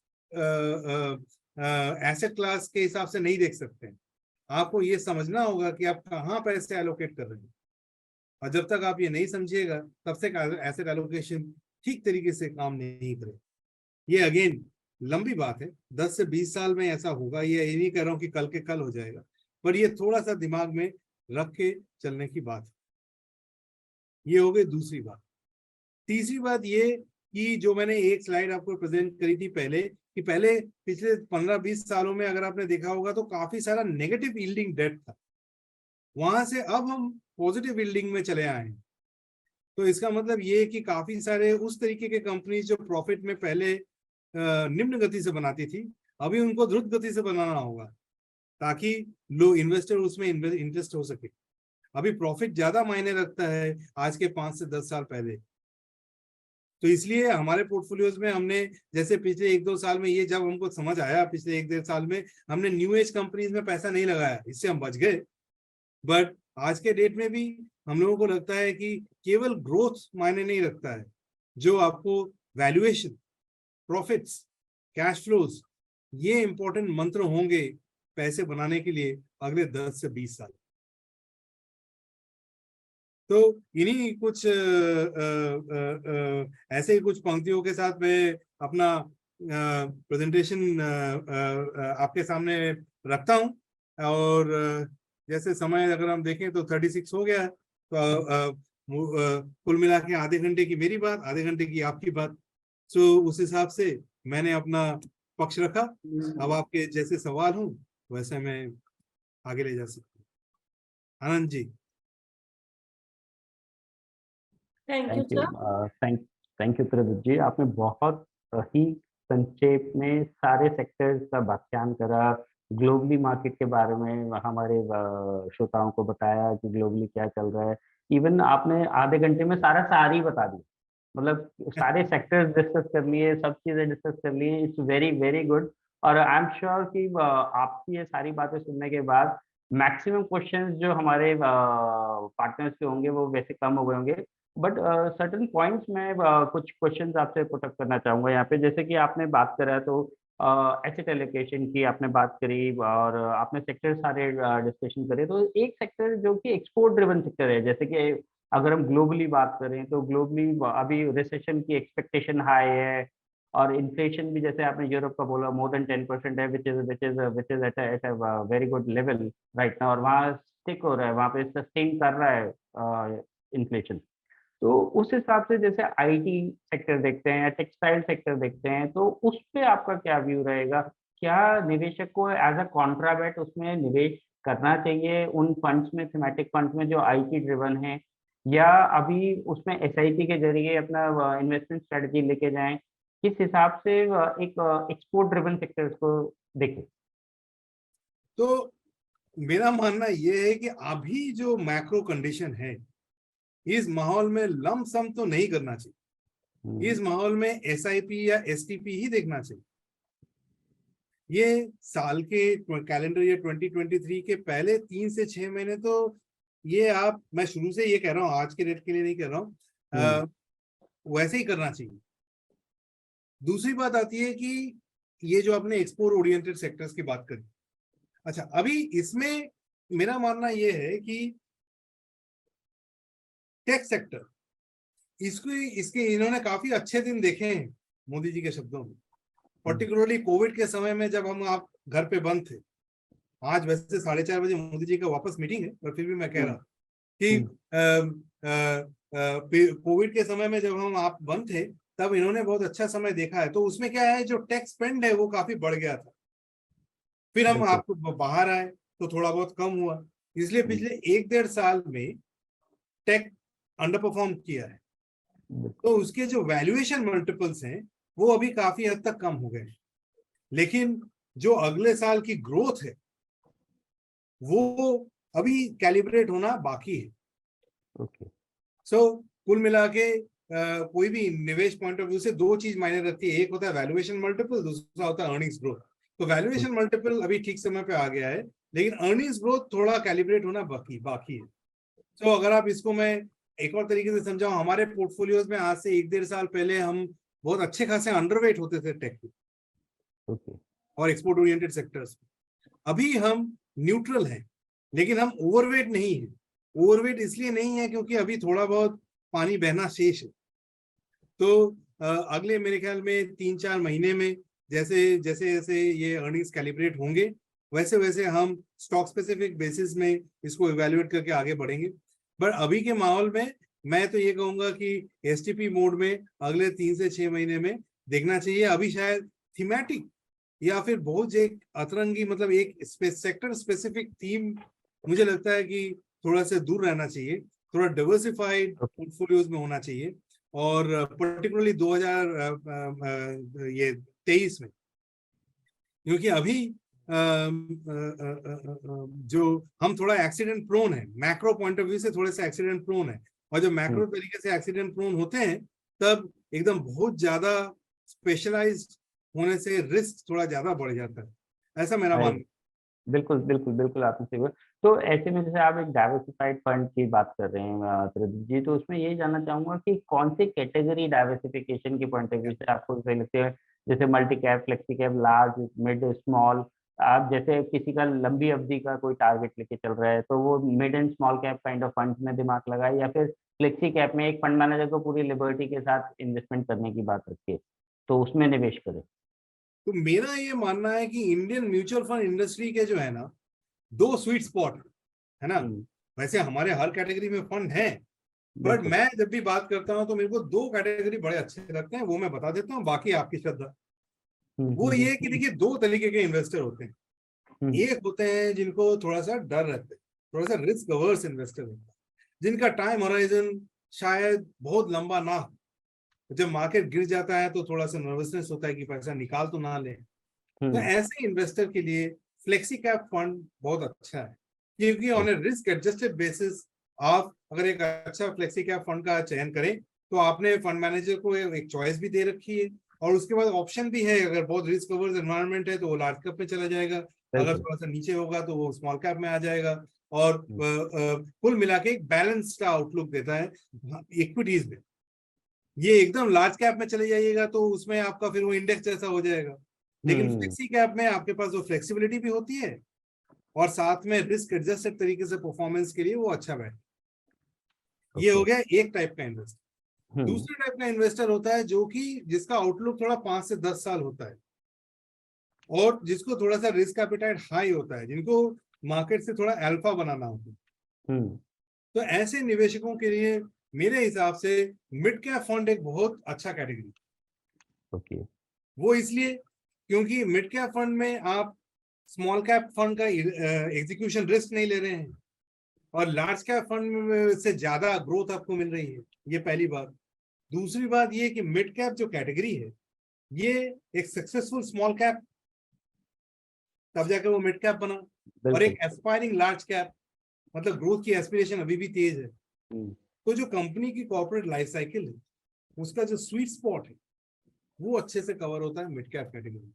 एसेट क्लास के हिसाब से नहीं देख सकते हैं। आपको ये समझना होगा कि आप कहाँ पैसे एलोकेट कर रहे हैं, और जब तक आप ये नहीं समझिएगा तब तक एसेट एलोकेशन ठीक तरीके से काम नहीं करेगा। ये अगेन लंबी बात है, 10 से 20 साल में ऐसा होगा, ये नहीं कह रहा हूं कि कल के कल हो जाएगा, पर ये थोड़ा सा दिमाग में रख के चलने की बात है। ये हो गई दूसरी बात। तीसरी बात ये कि जो मैंने एक स्लाइड आपको प्रेजेंट करी थी पहले, कि पहले पिछले 15-20 सालों में अगर आपने देखा होगा तो काफी सारा नेगेटिव यील्डिंग डेट था, वहां से अब हम पॉजिटिव यील्डिंग में चले आए हैं। तो इसका मतलब ये है कि काफी सारे उस तरीके के कंपनी जो प्रॉफिट में पहले निम्न गति से बनाती थी, अभी उनको द्रुत गति से बनाना होगा ताकि लोग इन्वेस्टर उसमें इंटरेस्ट हो सके। अभी प्रॉफिट ज्यादा मायने रखता है आज के 5 से 10 साल पहले। तो इसलिए हमारे पोर्टफोलियोज में हमने जैसे पिछले 1-2 साल में, ये जब हमको समझ आया पिछले 1-1.5 साल में, हमने न्यू एज कंपनीज में पैसा नहीं लगाया, इससे हम बच गए। बट आज के डेट में भी हम लोगों को लगता है कि केवल ग्रोथ मायने नहीं रखता है, जो आपको वैल्यूएशन, प्रॉफिट्स, कैश फ्लोज, ये इंपॉर्टेंट मंत्र होंगे पैसे बनाने के लिए अगले 10 से 20 साल। तो इन्हीं कुछ ऐसे ही कुछ पंक्तियों के साथ मैं अपना प्रेजेंटेशन आपके सामने रखता हूं। और जैसे समय अगर हम देखें तो 36 हो गया है, तो कुल मिला के आधे घंटे की मेरी बात, आधे घंटे की आपकी बात। सो उस हिसाब से मैंने अपना पक्ष रखा। अब आपके जैसे सवाल हो वैसे मैं आगे ले जा सकता हूँ। Anand ji. Thank you thank you sir. Thank you Pradeep ji, आपने बहुत ही संक्षेप में सारे सेक्टर्स का व्याख्यान करा, ग्लोबली मार्केट के बारे में हमारे श्रोताओं को बताया कि ग्लोबली क्या चल रहा है। इवन आपने आधे घंटे में सारा सार ही बता दिया, मतलब सारे सेक्टर्स डिस्कस कर लिए, सब चीजें डिस्कस कर लिए। It's very very good. और आई एम श्योर कि आपकी ये सारी बातें सुनने के बाद मैक्सिमम क्वेश्चंस जो हमारे पार्टनर्स के होंगे वो वैसे कम हो गए होंगे, बट सर्टेन पॉइंट्स में कुछ क्वेश्चंस आपसे पुटअप करना चाहूंगा यहाँ पे। जैसे कि आपने बात करा तो एसेट एलोकेशन की आपने बात करी, और आपने सेक्टर सारे डिस्कशन करे। तो एक सेक्टर जो कि एक्सपोर्ट ड्रिवन सेक्टर है, जैसे कि अगर हम ग्लोबली बात करें तो ग्लोबली अभी रिसेशन की एक्सपेक्टेशन हाई है, और इन्फ्लेशन भी जैसे आपने यूरोप का बोला मोर देन 10% है, which is at a very good level right now, और वहाँ स्टिक हो रहा है, वहाँ पे सस्टेन कर रहा है इन्फ्लेशन। तो उस हिसाब से जैसे आईटी सेक्टर देखते हैं या टेक्सटाइल सेक्टर देखते हैं, तो उस पे आपका क्या व्यू रहेगा? क्या निवेशक को एज अ कॉन्ट्राबेट उसमें निवेश करना चाहिए उन फंड्स में, थीमेटिक फंड्स में जो आईटी ड्रिवन है, या अभी उसमें एसआईपी के जरिए अपना इन्वेस्टमेंट स्ट्रेटजी लेके जाएं? किस हिसाब से एक एक्सपोर्ट ड्रिवन सेक्टर्स को देखें? तो मेरा मानना यह है कि अभी जो मैक्रो कंडीशन है, इस माहौल में लमसम तो नहीं करना चाहिए। इस माहौल में एसआईपी या एसटीपी ही देखना चाहिए। ये साल के कैलेंडर ईयर 2023 के पहले 3 से 6 महीने तो ये आप, मैं शुरू से ये कह रहा हूँ, आज के रेट के लिए नहीं कह रहा हूँ, वैसे ही करना चाहिए। दूसरी बात आती है कि ये जो आपने एक्सपोर्ट ओरिएंटेड सेक्टर्स की बात करी, अच्छा अभी इसमें मेरा मानना ये है कि टेक सेक्टर, इसके इन्होंने काफी अच्छे दिन देखे हैं मोदी जी के शब्दों में, पर्टिकुलरली कोविड के समय में जब हम आप घर पे बंद थे। आज वैसे 4:30 बजे मोदी जी का वापस मीटिंग है, पर फिर भी मैं कह रहा कि कोविड के समय में जब हम आप बंद थे तब इन्होंने बहुत अच्छा समय देखा है। तो उसमें क्या है, जो टेक स्पेंड है वो काफी बढ़ गया था। फिर हम आपको बाहर आए तो थोड़ा बहुत कम हुआ, इसलिए पिछले 1-1.5 साल में टेक अंडर परफॉर्म किया है। तो उसके जो वैल्यूएशन मल्टीपल्स हैं वो अभी काफी हद तक कम हो गए हैं, लेकिन जो अगले साल की ग्रोथ है वो अभी कैलिब्रेट होना बाकी है। सो कुल मिला के कोई भी निवेश पॉइंट ऑफ व्यू से 2 चीज मायने रखती है, एक होता है वैल्यूएशन मल्टीपल, दूसरा होता है अर्निंग्स ग्रोथ। तो वैल्यूएशन मल्टीपल अभी ठीक समय पे आ गया है, लेकिन अर्निंग्स ग्रोथ थोड़ा कैलिब्रेट होना बाकी है। तो अगर आप इसको मैं एक और तरीके से समझाऊं, हमारे पोर्टफोलियोज में आज से 1-1.5 साल पहले हम बहुत अच्छे खासे अंडरवेट होते थे टेक और एक्सपोर्ट ओरिएंटेड सेक्टर्स। अभी हम न्यूट्रल हैं, लेकिन हम ओवरवेट नहीं है। ओवरवेट इसलिए नहीं है क्योंकि अभी थोड़ा बहुत पानी बहना शेष है। तो अगले मेरे ख्याल में 3-4 महीने में जैसे जैसे जैसे ये अर्निंग्स कैलिब्रेट होंगे, वैसे वैसे हम स्टॉक स्पेसिफिक बेसिस में इसको इवेल्युएट करके आगे बढ़ेंगे। पर अभी के माहौल में मैं तो ये कहूंगा कि एसटीपी मोड में अगले 3 से 6 महीने में देखना चाहिए। अभी शायद थीमेटिक या फिर बहुत एक अतरंगी, मतलब एक सेक्टर स्पेसिफिक थीम, मुझे लगता है कि थोड़ा सा दूर रहना चाहिए, थोड़ा डाइवर्सिफाइड पोर्टफोलियोज में होना चाहिए। और पर्टिकुलरली 2023 में, क्योंकि अभी जो हम थोड़ा एक्सीडेंट प्रोन है, मैक्रो पॉइंट ऑफ व्यू से थोड़े से एक्सीडेंट प्रोन है, और जब मैक्रो तरीके से एक्सीडेंट प्रोन होते हैं तब एकदम बहुत ज्यादा स्पेशलाइज्ड होने से रिस्क थोड़ा ज्यादा बढ़ जाता है, ऐसा मेरा मानना। बिल्कुल, बिल्कुल, बिल्कुल आपने सही बोला। तो ऐसे में जैसे आप एक डाइवर्सिफाइड फंड की बात कर रहे हैं त्रिदिप जी, तो उसमें यही जानना चाहूँगा कि कौन सी कैटेगरी डाइवर्सिफिकेशन के पॉइंट ऑफ व्यू से आपको सही लगती है? जैसे multi cap, flexi cap, large, mid, small. आप जैसे किसी का लंबी अवधि का कोई टारगेट लेके चल रहा है, तो वो mid and small cap kind of funds में दिमाग लगाए, या फिर फ्लेक्सी कैप में एक फंड मैनेजर को पूरी लिबर्टी के साथ इन्वेस्टमेंट करने की बात रखिए, तो उसमें निवेश करें? तो मेरा ये मानना है कि इंडियन म्यूचुअल फंड इंडस्ट्री के जो है ना, 2 स्वीट स्पॉट है ना। वैसे हमारे हर कैटेगरी में फंड है, बट मैं जब भी बात करता हूं तो मेरे को 2 कैटेगरी बड़े अच्छे लगते हैं, वो मैं बता देता हूँ, बाकी आपकी श्रद्धा। वो ये कि देखिए 2 तरीके के इन्वेस्टर होते हैं। एक होते हैं जिनको थोड़ा सा डर रहता है, थोड़ा सा रिस्क अवर्स इन्वेस्टर होता है, जिनका टाइम होराइजन शायद बहुत लंबा ना हो। जब मार्केट गिर जाता है तो थोड़ा सा नर्वसनेस होता है कि पैसा निकाल तो ना ले। तो ऐसे इन्वेस्टर के लिए फ्लेक्सी कैप फंड बहुत अच्छा है, क्योंकि on A risk adjusted basis आप अगर एक अच्छा फ्लेक्सी कैप फंड का चयन करें तो आपने फंड मैनेजर को एक चॉइस भी दे रखी है, और उसके बाद ऑप्शन भी है, अगर बहुत रिस्क अवर्स एनवायरनमेंट है तो वो लार्ज कैप में चला जाएगा, अगर थोड़ा सा नीचे होगा तो वो स्मॉल कैप में आ जाएगा। और कुल मिला के एक बैलेंस्ड आउटलुक देता है इक्विटीज में। ये एकदम लार्ज कैप में चले जाइएगा तो उसमें आपका फिर वो इंडेक्स जैसा हो जाएगा, लेकिन फ्लेक्सी कैप में आपके पास वो फ्लेक्सिबिलिटी भी होती है और साथ में रिस्क एडजस्टेड तरीके से परफॉर्मेंस के लिए वो अच्छा बैठ। ये हो गया एक टाइप का इन्वेस्टर। दूसरे टाइप का इन्वेस्टर होता है जो कि जिसका आउटलुक थोड़ा 5 से 10 साल होता है, और जिसको थोड़ा सा रिस्क एपेटाइट हाई होता है, जिनको मार्केट से थोड़ा अल्फा बनाना होता है। तो ऐसे निवेशकों के लिए मेरे हिसाब से मिड कैप फंड एक बहुत अच्छा कैटेगरी। वो इसलिए क्योंकि मिड कैप फंड में आप स्मॉल कैप फंड का एग्जीक्यूशन रिस्क नहीं ले रहे हैं, और लार्ज कैप फंड में से ज्यादा ग्रोथ आपको मिल रही है, ये पहली बात। दूसरी बात ये कि मिड कैप जो कैटेगरी है, ये एक सक्सेसफुल स्मॉल कैप तब जाकर वो मिड कैप बना, और एक एस्पायरिंग लार्ज कैप, मतलब ग्रोथ की एस्पिरेशन अभी भी तेज है। तो जो कंपनी की कॉर्पोरेट लाइफ साइकिल है, उसका जो स्वीट स्पॉट है वो अच्छे से कवर होता है मिड कैप कैटेगरी।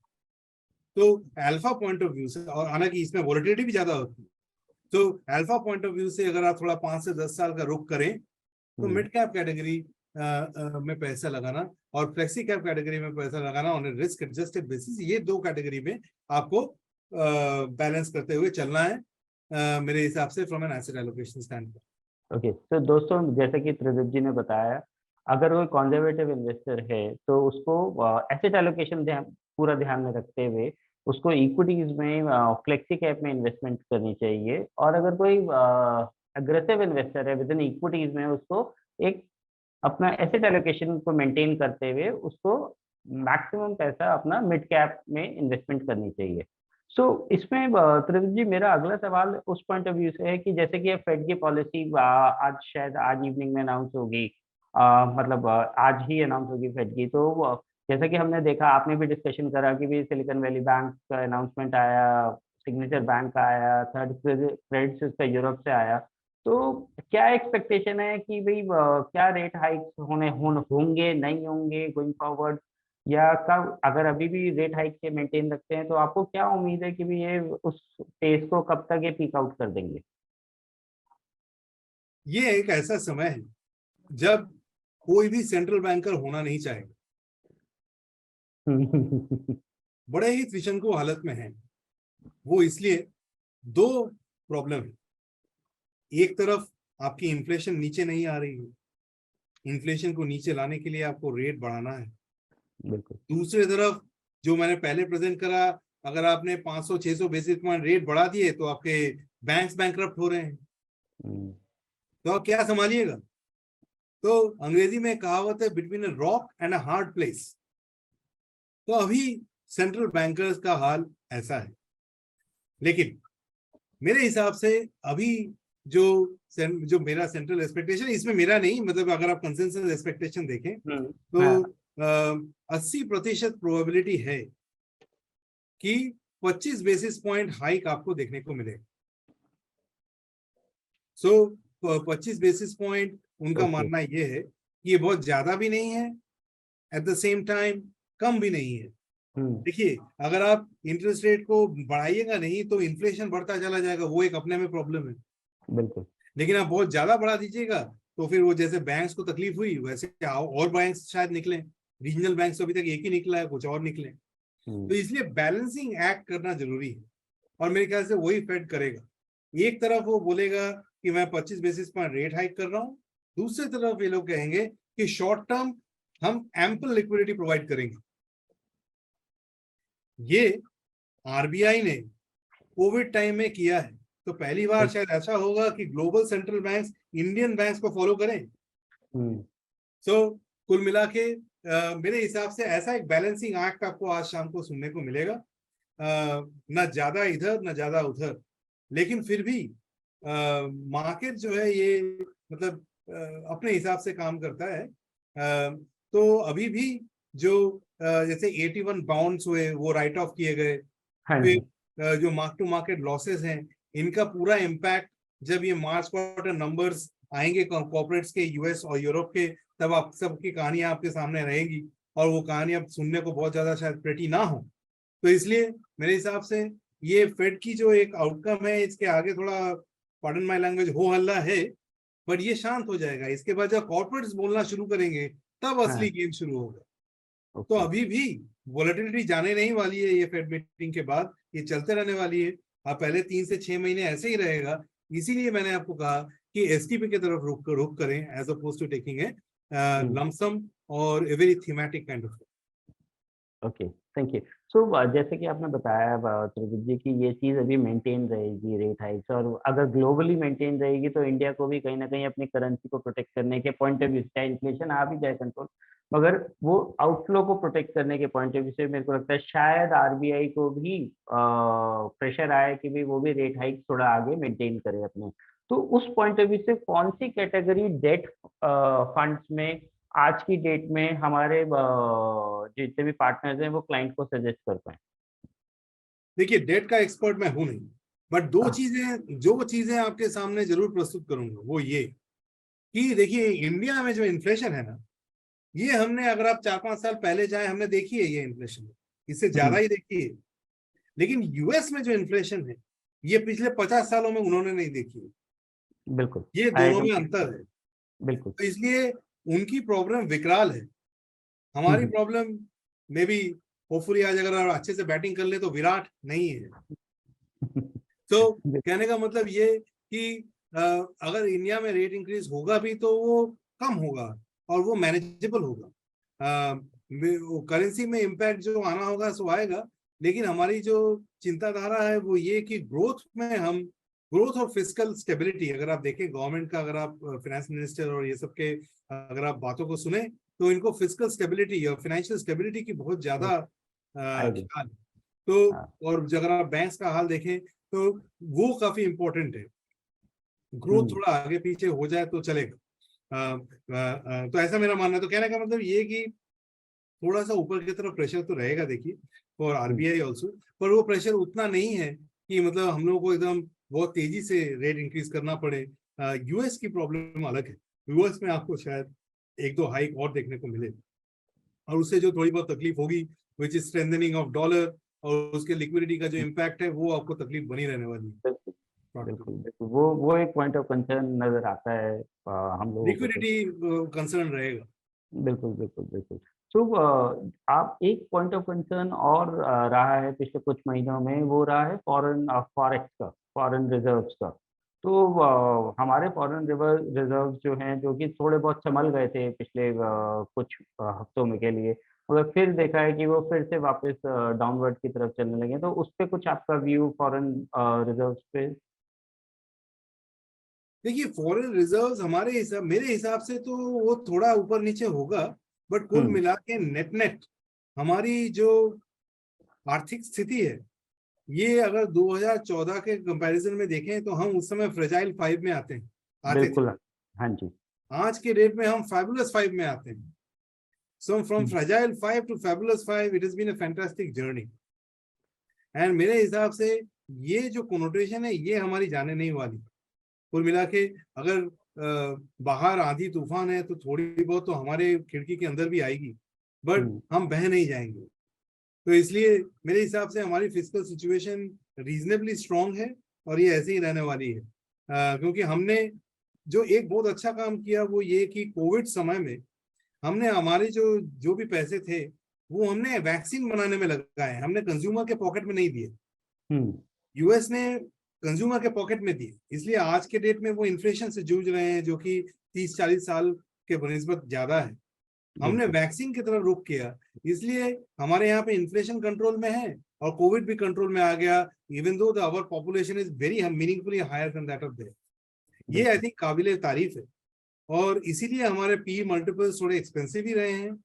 तो अल्फा पॉइंट ऑफ व्यू से, और हालांकि इसमें वोलेटिलिटी भी ज्यादा होती है, तो अल्फा पॉइंट ऑफ व्यू से अगर आप थोड़ा 5 से 10 साल का रुख करें तो मिड कैप कैटेगरी में पैसा लगाना और फ्लेक्सी कैप कैटेगरी में पैसा लगाना ऑन रिस्क एडजस्टेड बेसिस, ये 2 कैटेगरी में आपको बैलेंस करते हुए चलना है मेरे हिसाब से from an asset allocation stand पर। ओके, तो दोस्तों जैसे कि त्रिदिप जी ने बताया, अगर कोई कंजर्वेटिव इन्वेस्टर है तो उसको एसेट एलोकेशन पूरा ध्यान में रखते हुए उसको इक्विटीज में फ्लेक्सी कैप में इन्वेस्टमेंट करनी चाहिए, और अगर कोई अग्रेसिव इन्वेस्टर है विद इन इक्विटीज में, उसको एक अपना एसेट एलोकेशन को मेंटेन करते हुए उसको मैक्सिमम पैसा अपना मिड कैप में इन्वेस्टमेंट करनी चाहिए। इसमें त्रिदिप जी, मेरा अगला सवाल उस पॉइंट ऑफ व्यू से है कि जैसे कि फेड की पॉलिसी आज शायद आज इवनिंग में अनाउंस होगी, मतलब आज ही अनाउंस होगी फेड की। तो जैसा कि हमने देखा, आपने भी डिस्कशन करा कि भी सिलिकॉन वैली बैंक का अनाउंसमेंट आया, सिग्नेचर बैंक का आया, थर्ड क्रेडिट स्विस का यूरोप से आया। तो क्या एक्सपेक्टेशन है कि भाई क्या रेट हाइक्स होंगे नहीं होंगे गोइंग फॉरवर्ड, या कब, अगर अभी भी रेट हाइक के मेंटेन रखते हैं तो आपको क्या उम्मीद है कि भी ये उस पेस को कब तक ये पीक आउट कर देंगे? ये एक ऐसा समय है जब कोई भी सेंट्रल बैंकर होना नहीं चाहेगा, बड़े ही त्रिशंकु हालत में है वो, इसलिए दो प्रॉब्लम है। एक तरफ आपकी इन्फ्लेशन नीचे नहीं आ रही है, इन्फ्लेशन को नीचे लाने के लिए आपको रेट बढ़ाना है। बिल्कुल। दूसरी तरफ जो मैंने पहले प्रेजेंट करा, अगर आपने 500-600 बेसिस पॉइंट रेट बढ़ा दिए तो आपके बैंक्स बैंकरप्ट हो रहे हैं, हम्म, तो आप क्या संभालिएगा। तो अंग्रेजी में कहावत है, between a rock and a hard place. तो अभी सेंट्रल बैंकर्स का हाल ऐसा है। लेकिन मेरे हिसाब से अभी जो जो मेरा सेंट्रल एक्सपेक्टेशन, इसमें मेरा नहीं, मतलब अगर आप कंसेंसस एक्सपेक्टेशन देखें तो हाँ, 80% प्रोबेबिलिटी है कि 25 बेसिस पॉइंट हाइक आपको देखने को मिलेगा। सो 25 बेसिस पॉइंट उनका ओके। मानना ये है कि ये बहुत ज्यादा भी नहीं है, एट द सेम टाइम कम भी नहीं है। देखिए, अगर आप इंटरेस्ट रेट को बढ़ाइएगा नहीं तो इन्फ्लेशन बढ़ता चला जाएगा, वो एक अपने में प्रॉब्लम है। बिल्कुल। लेकिन आप बहुत ज्यादा बढ़ा दीजिएगा तो फिर वो जैसे बैंक्स को तकलीफ हुई वैसे और बैंक्स शायद निकले। रीजनल बैंक्स तो अभी तक एक ही निकला है, कुछ और निकले। तो इसलिए बैलेंसिंग एक्ट करना जरूरी है, और मेरे ख्याल से वही फेड करेगा। एक तरफ वो बोलेगा कि मैं 25 बेसिस पॉइंट रेट हाइक कर रहा हूँ, दूसरी तरफ ये लोग कहेंगे कि शॉर्ट टर्म हम एम्पल लिक्विडिटी प्रोवाइड करेंगे। ये आरबीआई ने कोविड टाइम में किया है, तो पहली बार शायद ऐसा होगा कि global central banks Indian banks को फॉलो करें। सो कुल मिला के मेरे हिसाब से ऐसा एक बैलेंसिंग एक्ट आपको आज शाम को सुनने को मिलेगा, न ज्यादा इधर न ज्यादा उधर। लेकिन फिर भी मार्केट जो है ये मतलब अपने हिसाब से काम करता है। तो अभी भी जो जैसे 81 बाउंड्स हुए वो राइट ऑफ किए गए, हाँ फिर जी। जो मार्क टू मार्केट लॉसेस हैं इनका पूरा इम्पैक्ट जब ये मार्च क्वार्टर नंबर्स आएंगे कॉर्पोरेट्स के यूएस और यूरोप के, तब आप सबकी कहानियां आपके सामने रहेंगी, और वो कहानियां सुनने को बहुत ज्यादा शायद प्रेटी ना हो। तो इसलिए मेरे हिसाब से ये फेड की जो एक आउटकम है, इसके आगे थोड़ा पार्डन माय लैंग्वेज हो हल्ला है, बट ये शांत हो जाएगा। इसके बाद जब कॉर्पोरेट्स बोलना शुरू करेंगे तब असली गेम शुरू होगा। तो ओके। अभी भी वोलेटिलिटी जाने नहीं वाली है, ये फेड मीटिंग के बाद ये चलते रहने वाली है। अब पहले 3 से 6 महीने ऐसे ही रहेगा। इसीलिए मैंने आपको कहा कि एसटीपी की तरफ रुख करें as oppose to taking a lump sum और a very thematic kind of. Okay, thank you. So जैसे कि आपने बताया त्रिविद जी कि ये चीज़ अभी मेंटेन रहेगी रेट हाइक्स, और अगर ग्लोबली मेंटेन रहेगी तो इंडिया को भी कहीं न कहीं अपनी करेंसी को प्रोटेक्ट करने के पॉइंट ऑफ व्यू से, चाहे इन्फ्लेशन आ भी जाए कंट्रोल, मगर वो आउटफ्लो को प्रोटेक्ट करने के पॉइंट ऑफ व्यू से मेरे को लगता है शायद आरबीआई को भी प्रेशर आए कि भई वो भी रेट हाइक थोड़ा आगे मेंटेन करे अपने। तो उस पॉइंट ऑफ व्यू से कौन सी कैटेगरी डेट फंड्स में आज की डेट में हमारे जितने भी पार्टनर्स हैं वो क्लाइंट को सजेस्ट कर पाएँ? देखिए, डेट का एक्सपर्ट मैं हूं नहीं, बट हाँ। जो चीजें आपके सामने जरूर प्रस्तुत करूंगा वो ये कि देखिए, इंडिया में जो इन्फ्लेशन है ना, ये हमने, अगर आप 4-5 साल पहले जाए, हमने देखी है ये इन्फ्लेशन, इससे ज्यादा ही देखी है। लेकिन यूएस में जो इन्फ्लेशन है, ये पिछले 50 सालों में उन्होंने नहीं देखी है। बिल्कुल, ये आई दोनों एग्री। में अंतर है। बिल्कुल। तो इसलिए उनकी प्रॉब्लम विकराल है, हमारी प्रॉब्लम मे बी होपफुली आज अगर आप अच्छे से बैटिंग कर ले तो विराट नहीं है। तो कहने का मतलब ये कि अगर इंडिया में रेट इंक्रीज होगा भी तो वो कम होगा और वो मैनेजेबल होगा। करेंसी में इम्पैक्ट जो आना होगा सो आएगा, लेकिन हमारी जो चिंताधारा है वो ये कि ग्रोथ और फिस्कल स्टेबिलिटी, अगर आप देखें गवर्नमेंट का, अगर आप फाइनेंस मिनिस्टर और ये सब के अगर आप बातों को सुने तो इनको फिस्कल स्टेबिलिटी और फाइनेंशियल स्टेबिलिटी की बहुत ज्यादा आई एग्री। ख्याल है। तो हाँ। और अगर आप बैंक्स का हाल देखें तो वो काफी इंपॉर्टेंट है। ग्रोथ थोड़ा आगे पीछे हो जाए तो चलेगा। तो ऐसा मेरा मानना है। तो कहने का मतलब ये कि थोड़ा सा ऊपर की तरफ प्रेशर तो रहेगा, देखिए, और आरबीआई ऑल्सो, पर वो प्रेशर उतना नहीं है कि मतलब हम लोगों को एकदम बहुत तेजी से रेट इंक्रीज करना पड़े। यूएस की प्रॉब्लम अलग है। यूएस में आपको शायद 1-2 हाइक और देखने को मिले, और उससे जो थोड़ी बहुत तकलीफ होगी which is strengthening of dollar, और उसके लिक्विडिटी का जो इम्पैक्ट है वो आपको तकलीफ बनी रहने वाली है। बिल्कुल, बिल्कुल, बिल्कुल। वो एक पॉइंट ऑफ कंसर्न नज़र आता है हम लोगों को तो। लिक्विडिटी कंसर्न रहेगा। बिल्कुल, बिल्कुल, बिल्कुल। तो आप एक पॉइंट ऑफ कंसर्न और रहा है पिछले कुछ महीनों में, वो रहा है फॉरेन फॉरेक्स का, फॉरेन रिजर्व्स का। तो हमारे फॉरेन रिजर्व्स जो हैं, जो कि थोड़े बहुत संभल गए थे पिछले कुछ हफ्तों में के लिए, मगर फिर देखा है कि वो फिर से वापस डाउनवर्ड की तरफ चलने लगे हैं। तो उस पे कुछ आपका व्यू फॉरेन रिजर्व्स पे? देखिए, फॉरेन रिजर्व्स हमारे हिसाब मेरे हिसाब से तो वो थोड़ा ऊपर नीचे होगा, बट कुल हुँ, मिला के नेट नेट हमारी जो आर्थिक स्थिति है, ये अगर 2014 के कंपैरिजन में देखें तो हम उस समय फ्रेजाइल 5 में आते थे। बिल्कुल। हाँ जी। आज के डेट में हम फैबुलस 5 में आते हैं। So from hmm, fragile 5 to fabulous 5, it has been a fantastic journey. And मेरे हिसाब से ये जो कोनोटेशन है, ये हमारी जाने नहीं वाली। कुल मिला के अगर बाहर आंधी तूफान है तो थोड़ी बहुत तो हमारे खिड़की के अंदर भी आएगी, बट हुँ, हम बह नहीं जाएंगे। तो इसलिए मेरे हिसाब से हमारी फिजिकल सिचुएशन रीजनेबली स्ट्रांग है, और ये ऐसे ही रहने वाली है। क्योंकि हमने जो एक बहुत अच्छा काम किया वो ये कि कोविड समय में हमने हमारे जो जो भी पैसे थे वो हमने वैक्सीन बनाने में लगाए, हमने कंज्यूमर के पॉकेट में नहीं दिए। हुँ, यूएस ने कंज्यूमर के पॉकेट में दिए, इसलिए आज के डेट में वो इन्फ्लेशन से जूझ रहे हैं, जो कि 30-40 साल के बनिस्बत ज्यादा है। हमने बिल्कुल, वैक्सीन की तरफ रुख किया, इसलिए हमारे यहाँ पे इन्फ्लेशन कंट्रोल में है और कोविड भी कंट्रोल में आ गया, even though the our population is very meaningfully higher than that of their. ये आई बिल्कुल। थिंक काबिले तारीफ है, और इसीलिए हमारे पी मल्टीपल्स थोड़े एक्सपेंसिव ही रहे हैं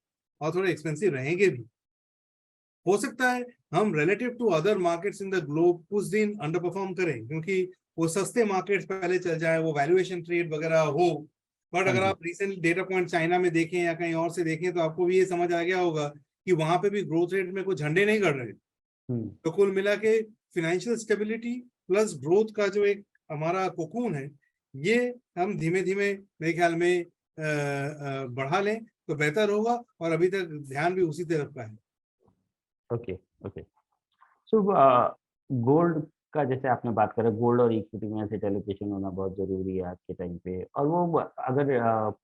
और थोड़े एक्सपेंसिव रहेंगे भी। हो सकता है हम relative to other markets in the globe कुछ दिन अंडर परफॉर्म करें, क्योंकि वो सस्ते मार्केट्स पहले चल जाए, वो वैल्यूएशन ट्रेड वगैरह हो। बट हाँ अगर जी। आप रिसेंट डेटा पॉइंट चाइना में देखें या कहीं और से देखें तो आपको भी ये समझ आ गया होगा कि वहां पे भी ग्रोथ रेट में कुछ झंडे नहीं गड़ रहे। हुँ, तो कुल मिला के फिनेंशियल स्टेबिलिटी प्लस ग्रोथ का जो एक हमारा कोकून है, ये हम धीमे धीमे मेरे ख्याल में बढ़ा लें तो बेहतर होगा, और अभी तक ध्यान भी उसी तरफ का है। Okay, okay. सो गोल्ड का जैसे आपने बात करा, गोल्ड और इक्विटी में एसेट एलोकेशन होना बहुत ज़रूरी है आज के टाइम पे, और वो अगर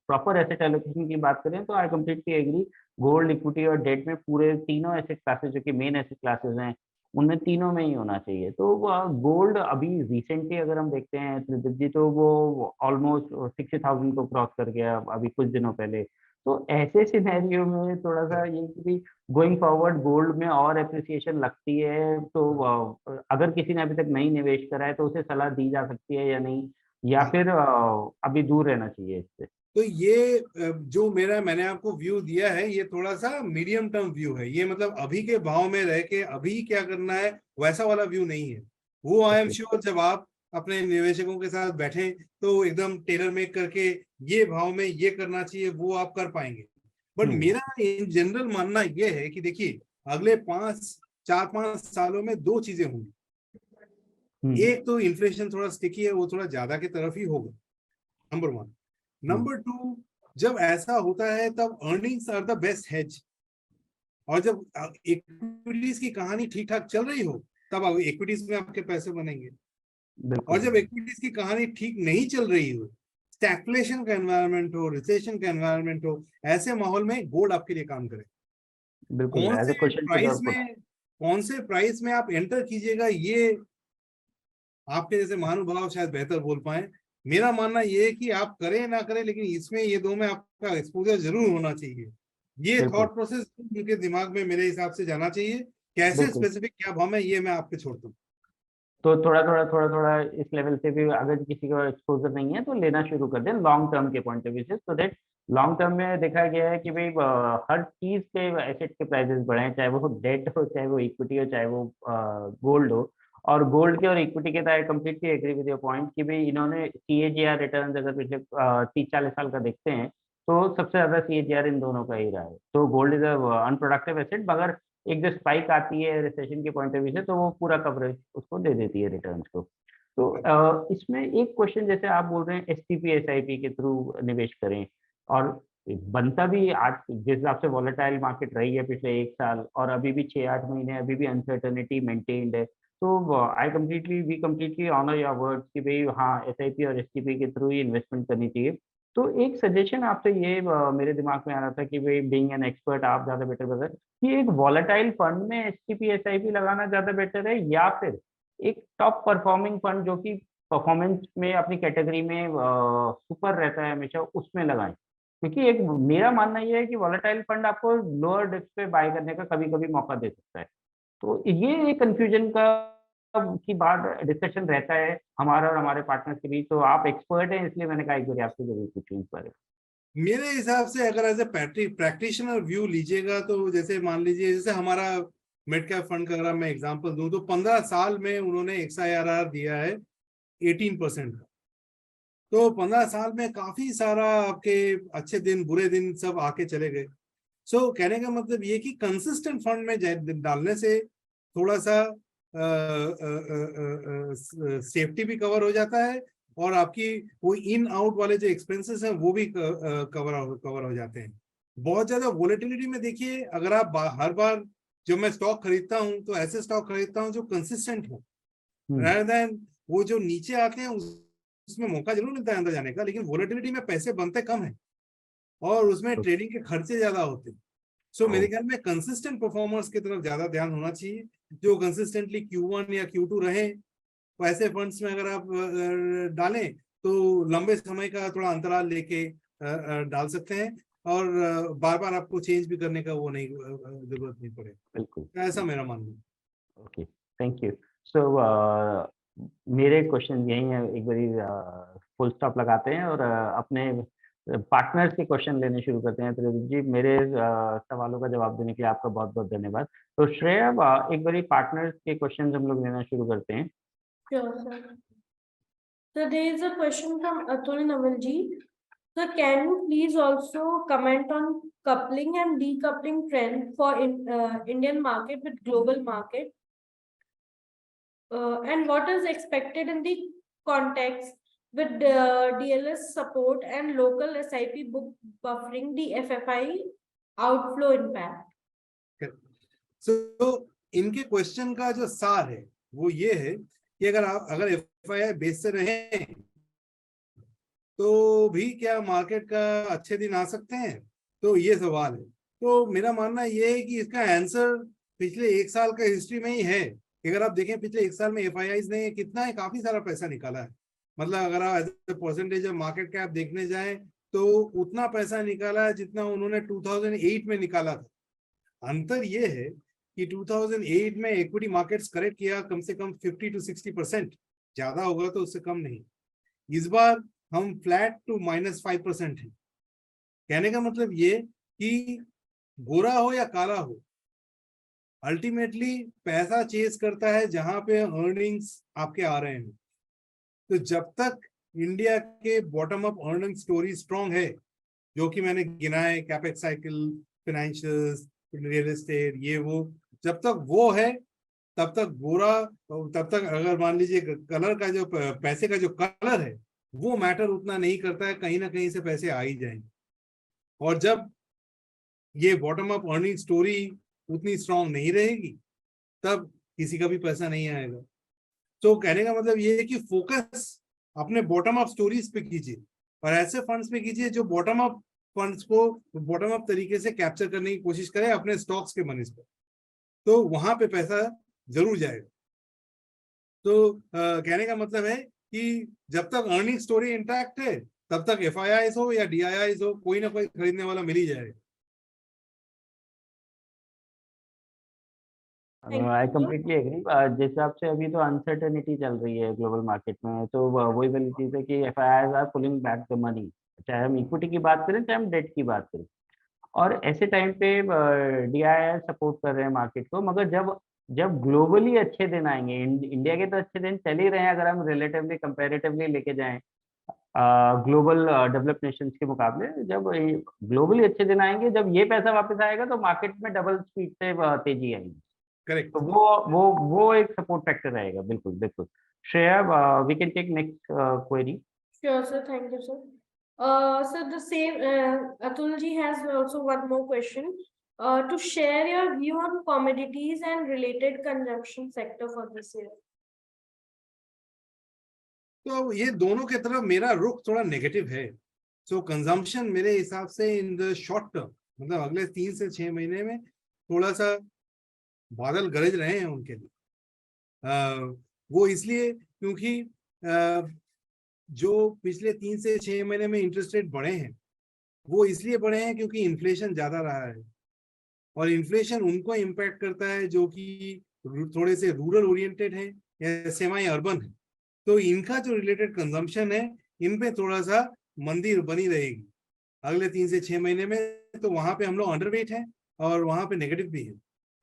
प्रॉपर एसेट एलोकेशन की बात करें तो I completely agree. Gold, equity और डेट में पूरे तीनों एसेट क्लासेस जो कि मेन एसेट क्लासेस हैं, उनमें तीनों में ही होना चाहिए। तो गोल्ड अभी रिसेंटली अगर हम देखते हैं त्रिदिप जी, तो वो ऑलमोस्ट 60,000 को क्रॉस कर गया अभी कुछ दिनों पहले। तो ऐसे सिनेरियो में थोड़ा सा ये कि गोइंग फॉरवर्ड गोल्ड में और एप्रिसिएशन लगती है, तो अगर किसी ने अभी तक नहीं निवेश करा है तो उसे सलाह दी जा सकती है या नहीं, या हाँ, फिर अभी दूर रहना चाहिए इससे? तो ये जो मैंने आपको व्यू दिया है, ये थोड़ा सा मीडियम टर्म व्यू है। ये मतलब अभी के भाव में रह के अभी क्या करना है वैसा वाला व्यू नहीं है। वो आई एम ओके। श्योर जब आप अपने निवेशकों के साथ बैठे तो एकदम टेलर मेक करके ये भाव में ये करना चाहिए वो आप कर पाएंगे। बट हुँ, मेरा इन जनरल मानना ये है कि देखिए, अगले 4-5 सालों में दो चीजें होंगी। हुँ, एक तो इन्फ्लेशन थोड़ा स्टिकी है, वो थोड़ा ज्यादा की तरफ ही होगा, number one. Hmm, number two, जब ऐसा होता है तब earnings are the best hedge. और जब इक्विटीज की कहानी ठीक ठाक चल रही हो तब इक्विटीज में आपके पैसे बनेंगे। बिल्कुल। और जब इक्विटीज की कहानी ठीक नहीं चल रही हो, स्टैग्फ्लेशन का एनवायरनमेंट हो, रिसेशन का एनवायरनमेंट हो, ऐसे माहौल में गोल्ड आपके लिए काम करे। बिल्कुल, कौन एज़ से अ क्वेश्चन पुट प्राइस और पुट। में कौन से प्राइस में आप एंटर कीजिएगा, ये आपके जैसे महानुभाव शायद बेहतर बोल पाए। मेरा मानना ये है कि आप करें ना करें, लेकिन इसमें ये दो में आपका एक्सपोजर जरूर होना चाहिए। ये बिल्कुल, थॉट प्रोसेस उनके दिमाग में मेरे हिसाब से जाना चाहिए। कैसे बिल्कुल। स्पेसिफिक क्या भाव है ये मैं आप पे छोड़ता हूँ। तो थोड़ा-थोड़ा इस लेवल से भी अगर किसी को एक्सपोज़र नहीं है तो लेना शुरू कर दें लॉन्ग टर्म के पॉइंट ऑफ व्यू से, सो दैट लॉन्ग टर्म में देखा गया है कि भई हर चीज़ के एसेट के प्राइसेज़ बढ़े हैं, चाहे वो डेट हो, चाहे वो इक्विटी हो, चाहे वो गोल्ड हो। और गोल्ड के और इक्विटी के तो I completely agree with your point कि भई इन्होंने सीएजीआर रिटर्न्स अगर पिछले 30-40 साल का देखते हैं, तो सबसे ज़्यादा सीएजीआर इन दोनों का ही रहा है। तो gold is a unproductive asset, मगर एक जो स्पाइक आती है रिसेशन के पॉइंट ऑफ व्यू से, तो वो पूरा कवरेज उसको दे देती है रिटर्न्स को। तो इसमें एक क्वेश्चन, जैसे आप बोल रहे हैं एसटीपी एसआईपी के थ्रू निवेश करें, और बनता भी आज जिस हिसाब से वॉलेटाइल मार्केट रही है पिछले 1 साल, और अभी भी 6-8 महीने अभी भी अनसर्टेनिटी मेंटेन्ड है। तो I completely we completely honour your words कि भई हाँ, एसआईपी और एसटीपी के थ्रू ही इन्वेस्टमेंट करनी चाहिए। तो एक सजेशन आपसे ये मेरे दिमाग में आ रहा था कि भाई बीइंग एन एक्सपर्ट आप ज़्यादा बेटर बता कि एक वॉलेटाइल फंड में एसटीपी एसआईपी लगाना ज़्यादा बेटर है या फिर एक टॉप परफॉर्मिंग फंड जो कि परफॉर्मेंस में अपनी कैटेगरी में सुपर रहता है हमेशा उसमें लगाएं? क्योंकि एक मेरा मानना ये है कि वॉलेटाइल फंड आपको लोअर डिप्स पे बाय करने का कभी-कभी मौका दे सकता है। तो ये एक कन्फ्यूजन का की बात डिस्कशन रहता है हमारा और हमारे पार्टनर्स के बीच, तो आप एक्सपर्ट हैं इसलिए मैंने कहा एक बार आपसे ज़रूर पूछूँ इस बारे में। मेरे हिसाब से अगर एज ए प्रैक्टिशनर व्यू लीजिएगा तो जैसे मान लीजिए जैसे हमारा मिड कैप फंड का अगर मैं एग्जांपल दूं तो 15 साल में उन्होंने XIRR दिया है 18% का। तो 15 साल में काफी सारा आपके अच्छे दिन बुरे दिन सब आके चले गए। सो कहने का मतलब ये कि कंसिस्टेंट फंड में डालने से थोड़ा सा सेफ्टी भी कवर हो जाता है और आपकी वो इन आउट वाले जो एक्सपेंसेस हैं वो भी कवर हो जाते हैं। बहुत ज्यादा वोलेटिलिटी में देखिए अगर आप हर बार जब मैं स्टॉक खरीदता हूं तो ऐसे स्टॉक खरीदता हूं जो कंसिस्टेंट हो rather than वो जो नीचे आते हैं उसमें मौका जरूर मिलता है अंदर जाने का, लेकिन वोलेटिलिटी में पैसे बनते कम है और उसमें ट्रेडिंग के खर्चे ज्यादा होते हैं। सो मेरे ख्याल में कंसिस्टेंट परफॉर्मर्स की तरफ ज्यादा ध्यान होना चाहिए जो कंसिस्टेंटली Q1 या Q2 रहे। ऐसे फंड्स में अगर आप डालें तो लंबे समय का थोड़ा अंतराल लेके डाल सकते हैं और बार बार आपको चेंज भी करने का वो नहीं जरूरत नहीं पड़े। बिल्कुल। ऐसा मेरा मानना है। Okay, thank you. सो मेरे क्वेश्चन यही है, एक बारी फुल स्टॉप लगाते हैं और अपने पार्टनर्स के क्वेश्चन लेने शुरू करते हैं। त्रिलोक जी, मेरे सवालों का जवाब देने के लिए आपका बहुत-बहुत धन्यवाद। तो श्रेया, एक बारी पार्टनर्स के क्वेश्चन हम लोग लेना शुरू करते हैं। Sure, sir. So there is a question from Atul Navalji. So can you please also comment on coupling and decoupling trend for Indian market with global market? And what is expected in the context with DLS support and local SIP book buffering the FFI outflow impact? So, इनके question का जो सार है वो ये है कि अगर FII बेस से रहे तो भी क्या मार्केट का अच्छे दिन आ सकते हैं, तो ये सवाल है। तो मेरा मानना ये है कि इसका आंसर पिछले 1 साल का हिस्ट्री में ही है कि अगर आप देखें पिछले 1 साल में FIIs ने कितना है काफी सारा पैसा निकाला है। मतलब अगर आप as a percentage of market cap देखने जाएं तो उतना पैसा निकाला है जितना उन्होंने 2008 में निकाला था। अंतर ये है कि 2008 में इक्विटी मार्केट्स करेक्ट किया कम से कम 50 to 60%, ज्यादा होगा तो उससे कम नहीं। इस बार हम फ्लैट टू -5% है। कहने का मतलब ये कि गोरा हो या काला हो, अल्टीमेटली पैसा चेस करता है जहां पे अर्निंग्स आपके आ रहे हैं। तो जब तक इंडिया के bottom up earning story strong है, जो कि मैंने गिना है, capex cycle, financials, real estate, ये वो, जब तक वो है तब तक गोरा, तब तक अगर मान लीजिए कलर का जो पैसे का जो कलर है वो मैटर उतना नहीं करता है, कहीं ना कहीं से पैसे आ ही जाएंगे। और जब ये बॉटम अप अर्निंग स्टोरी उतनी स्ट्रांग नहीं रहेगी तब किसी का भी पैसा नहीं आएगा। तो कहने का मतलब ये है कि फोकस अपने बॉटम अप स्टोरीज पे कीजिए और ऐसे फंड्स पे कीजिए जो बॉटम अप फंड्स को बॉटम अप तरीके से कैप्चर करने की कोशिश करें अपने स्टॉक्स के मनीज पर, तो वहां पे पैसा जरूर जाएगा। तो कहने का मतलब है कि जब तक अर्निंग स्टोरी इंटैक्ट है तब तक FIIs हो या DIIs हो, कोई ना कोई खरीदने वाला मिल ही जाएगा। I completely agree. जैसे आपसे अभी तो अनसर्टेनिटी चल रही है ग्लोबल मार्केट में, तो वही वाली चीज़ है कि FIIs are pulling back the money, चाहे हम इक्विटी की बात करें चाहे हम डेट की बात करें। और ऐसे टाइम पे DII सपोर्ट कर रहे हैं मार्केट को, मगर जब जब ग्लोबली अच्छे दिन आएंगे, इंडिया के तो अच्छे दिन चल ही रहे हैं अगर हम रिलेटिवली कंपैरेटिवली लेके जाएं ग्लोबल डेवलप्ड नेशंस के मुकाबले, जब ग्लोबली अच्छे दिन आएंगे, जब ये पैसा वापस आएगा तो मार्केट में डबल स्पीड से तेजी आएगी। करेक्ट। तो वो एक सपोर्ट फैक्टर रहेगा। बिल्कुल बिल्कुल। Shreya, we can take next query. Sure, sir. Thank you, sir. So the same, Atulji has also one more question. To share your view on commodities and related consumption sector for this year. तो ये दोनों की तरफ मेरा रुख थोड़ा negative है। सो consumption मेरे हिसाब से इन द शॉर्ट टर्म, मतलब अगले 3 से 6 महीने में थोड़ा सा बादल गरज रहे हैं उनके लिए। वो इसलिए क्योंकि जो पिछले 3 से 6 महीने में इंटरेस्ट रेट बढ़े हैं, वो इसलिए बढ़े हैं क्योंकि इन्फ्लेशन ज्यादा रहा है, और इन्फ्लेशन उनको इम्पैक्ट करता है जो कि थोड़े से रूरल ओरिएंटेड है या सेमी अर्बन है। तो इनका जो रिलेटेड कंजम्पशन है, इन पे थोड़ा सा मंदी बनी रहेगी अगले 3 से 6 महीने में। तो वहां पे हम लोग अंडरवेट हैं और वहां पे नेगेटिव भी है।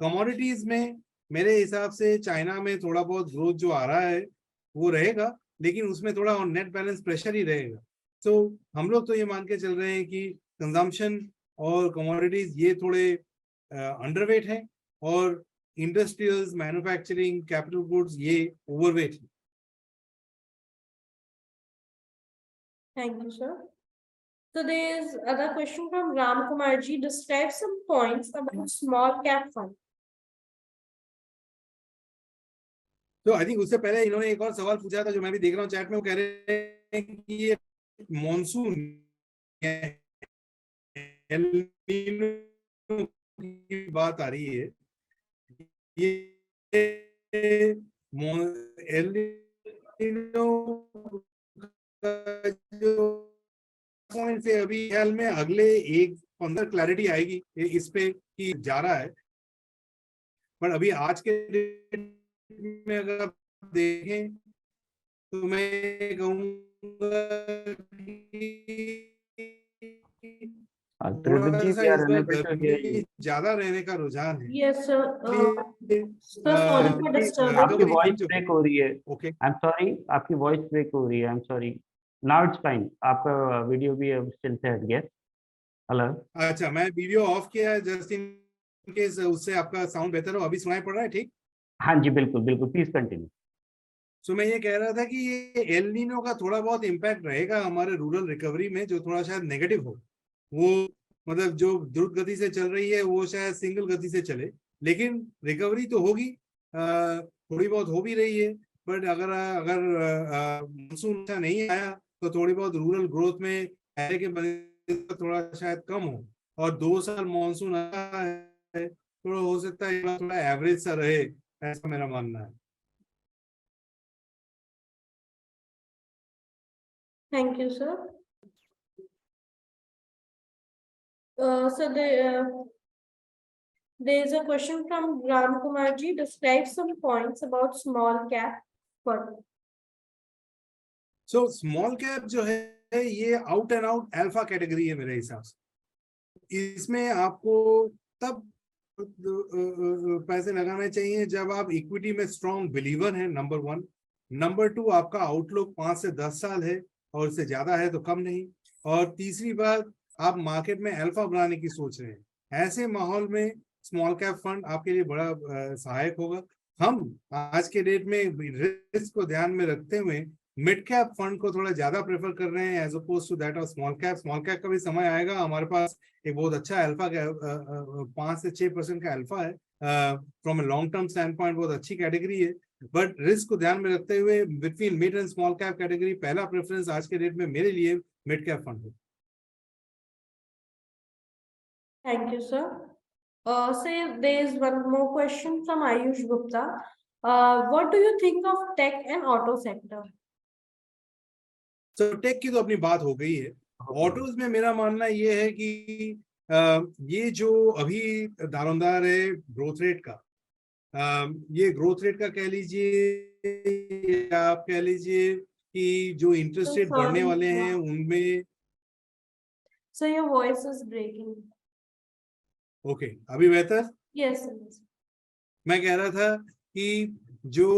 कमोडिटीज में मेरे हिसाब से चाइना में थोड़ा बहुत ग्रोथ जो आ रहा है वो रहेगा, लेकिन उसमें थोड़ा नेट बैलेंस प्रेशर ही रहेगा। तो हम लोग तो ये मान के चल रहे हैं कि कंजम्पशन और कमोडिटीज ये थोड़े अंडरवेट है, और इंडस्ट्रियल्स, मैन्युफैक्चरिंग, कैपिटल गुड्स ये ओवरवेट है। Thank you, sir. So there is other question from Ram Kumar ji. Describe some points about small cap fund. तो आई थिंक उससे पहले इन्होंने एक और सवाल पूछा था जो मैं भी देख रहा हूँ चैट में। वो कह रहे हैं कि ये मॉनसून एल नीनो की बात आ रही है, ये एल नीनो का जो पॉइंट से अभी हाल में अगले 1-15 क्लैरिटी आएगी इस पे कि जा रहा है। पर अभी आज के डेट में अगर आप देखें तो मैं कहूँगा Tribhuvan ji, we are unable to hear you. गर्मी ज्यादा रहने का रुझान है। Yes, sir. Sir, sorry for disturbing. आपकी वॉइस ब्रेक हो रही है। ओके, आई एम सॉरी, आपकी वॉइस ब्रेक हो रही है। I am sorry. Now it's fine. आपका वीडियो भी अब स्टिल से हट गया। हेलो। अच्छा, मैं वीडियो ऑफ किया है जस्ट इन केस उससे आपका साउंड बेहतर हो। अभी सुनाई पड़ रहा है ठीक? हाँ जी, बिल्कुल बिल्कुल, प्लीज कंटिन्यू। सो मैं ये कह रहा था कि ये एल नीनो का थोड़ा बहुत इम्पैक्ट रहेगा हमारे रूरल रिकवरी में, जो थोड़ा शायद नेगेटिव हो। वो मतलब जो द्रुत गति से चल रही है वो शायद सिंगल गति से चले, लेकिन रिकवरी तो होगी, थोड़ी बहुत हो भी रही है। बट अगर अगर मानसून अच्छा नहीं आया तो थोड़ी बहुत रूरल ग्रोथ में पहले के बने थोड़ा शायद कम हो, और 2 साल मानसून आया है, थोड़ा हो सकता है थोड़ा एवरेज सा रहे, ऐसा मेरा मानना है। Thank you, sir. So there is a question from Ram Kumar ji. Describe some points about small cap fund. So small cap जो है ये out and out alpha category है मेरे हिसाब से। इसमें आपको तब पैसे लगाने चाहिए जब आप इक्विटी में स्ट्रॉन्ग बिलीवर हैं, नंबर 1। नंबर 2, आपका आउटलुक 5 से 10 साल है और उससे ज्यादा है तो कम नहीं। और तीसरी बात, आप मार्केट में अल्फा बनाने की सोच रहे हैं। ऐसे माहौल में स्मॉल कैप फंड आपके लिए बड़ा सहायक होगा। हम आज के डेट में रिस्क को ध्यान में रखते हुए मिड कैप फंड को थोड़ा ज्यादा प्रेफर कर रहे हैं as oppose to that of small cap. Small cap का भी समय आएगा, हमारे पास एक बहुत अच्छा अल्फा 5 से 6% का अल्फा है। From a long term stand point बहुत अच्छी कैटेगरी है, बट रिस्क को ध्यान में रखते हुए between mid and small cap category पहला प्रेफरेंस आज के डेट में मेरे लिए मिड कैप फंड है। Thank you, sir. Say there is one more question from Ayush Gupta. What do you think of tech and auto sector? So tech की तो अपनी बात हो गई है। ऑटोज में मेरा मानना ये है कि ये जो अभी दारोमदार है ग्रोथ रेट का, ये ग्रोथ रेट का कह लीजिए, आप कह लीजिए कि जो इंटरेस्ट रेट बढ़ने वाले हैं उनमें। So your voice is breaking. Okay, अभी बेहतर? Yes. मैं कह रहा था कि जो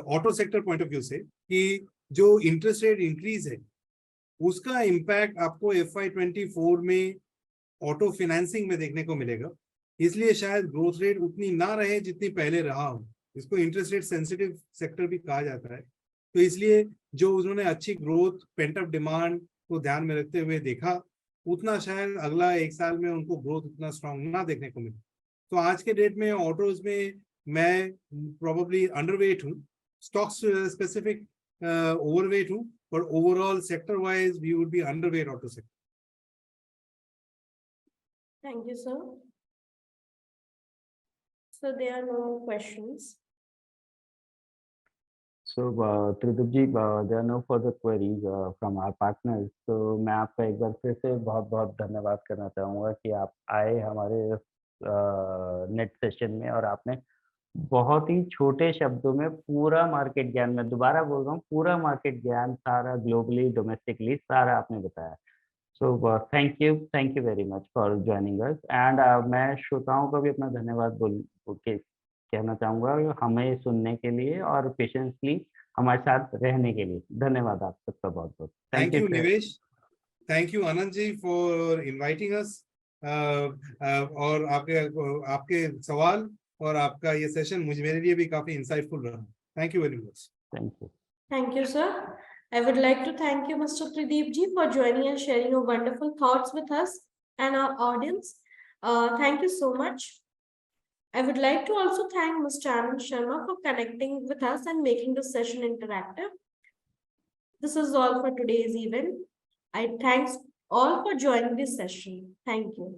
auto sector point of view से कि जो इंटरेस्ट रेट इंक्रीज है उसका इम्पैक्ट आपको FY24 में ऑटो फाइनेंसिंग में देखने को मिलेगा। इसलिए शायद ग्रोथ रेट उतनी ना रहे जितनी पहले रहा हो। इसको इंटरेस्ट रेट सेंसिटिव सेक्टर भी कहा जाता है। तो इसलिए जो उन्होंने अच्छी ग्रोथ, पेंट अप डिमांड को ध्यान में रखते हुए देखा, उतना शायद अगला 1 साल में उनको ग्रोथ उतना स्ट्रांग ना देखने को मिले। तो आज के डेट में ऑटोज में मैं प्रोबेबली अंडरवेट हूँ। स्टॉक्स स्पेसिफिक overweight हूँ, but overall sector wise we would be underweight auto sector. Thank you, sir. So there are no more questions. So, Tridib ji, there are no further queries from our partners. तो मैं आपका एक बार फिर से बहुत-बहुत धन्यवाद करना चाहूँगा कि आप आए हमारे नेट सेशन में और आपने बहुत ही छोटे शब्दों में पूरा मार्केट ज्ञान, मैं दोबारा बोल रहा हूँ, पूरा मार्केट ज्ञान सारा ग्लोबली, डोमेस्टिकली सारा आपने बताया। So thank you very much for joining us and मैं श्रोताओं को भी अपना धन्यवाद बोल के कहना चाहूँगा हमें सुनने के लिए और पेशेंसली हमारे साथ रहने के लिए। धन्यवाद आप सबका बहुत-बहुत। Thank you, Nivesh. Thank you, Anand ji, for inviting us. और आपके सवाल और आपका ये सेशन मेरे लिए भी काफी इंसाइटफुल रहा। Thank you very much. Thank you. Thank you, sir. I would like to thank you, Mr. Tridib ji, for joining and sharing your wonderful thoughts with us and our audience. Thank you so much. I would like to also thank Mr. Anand Sharma for connecting with us and making this session interactive. This is all for today's event. I thanks all for joining this session. Thank you.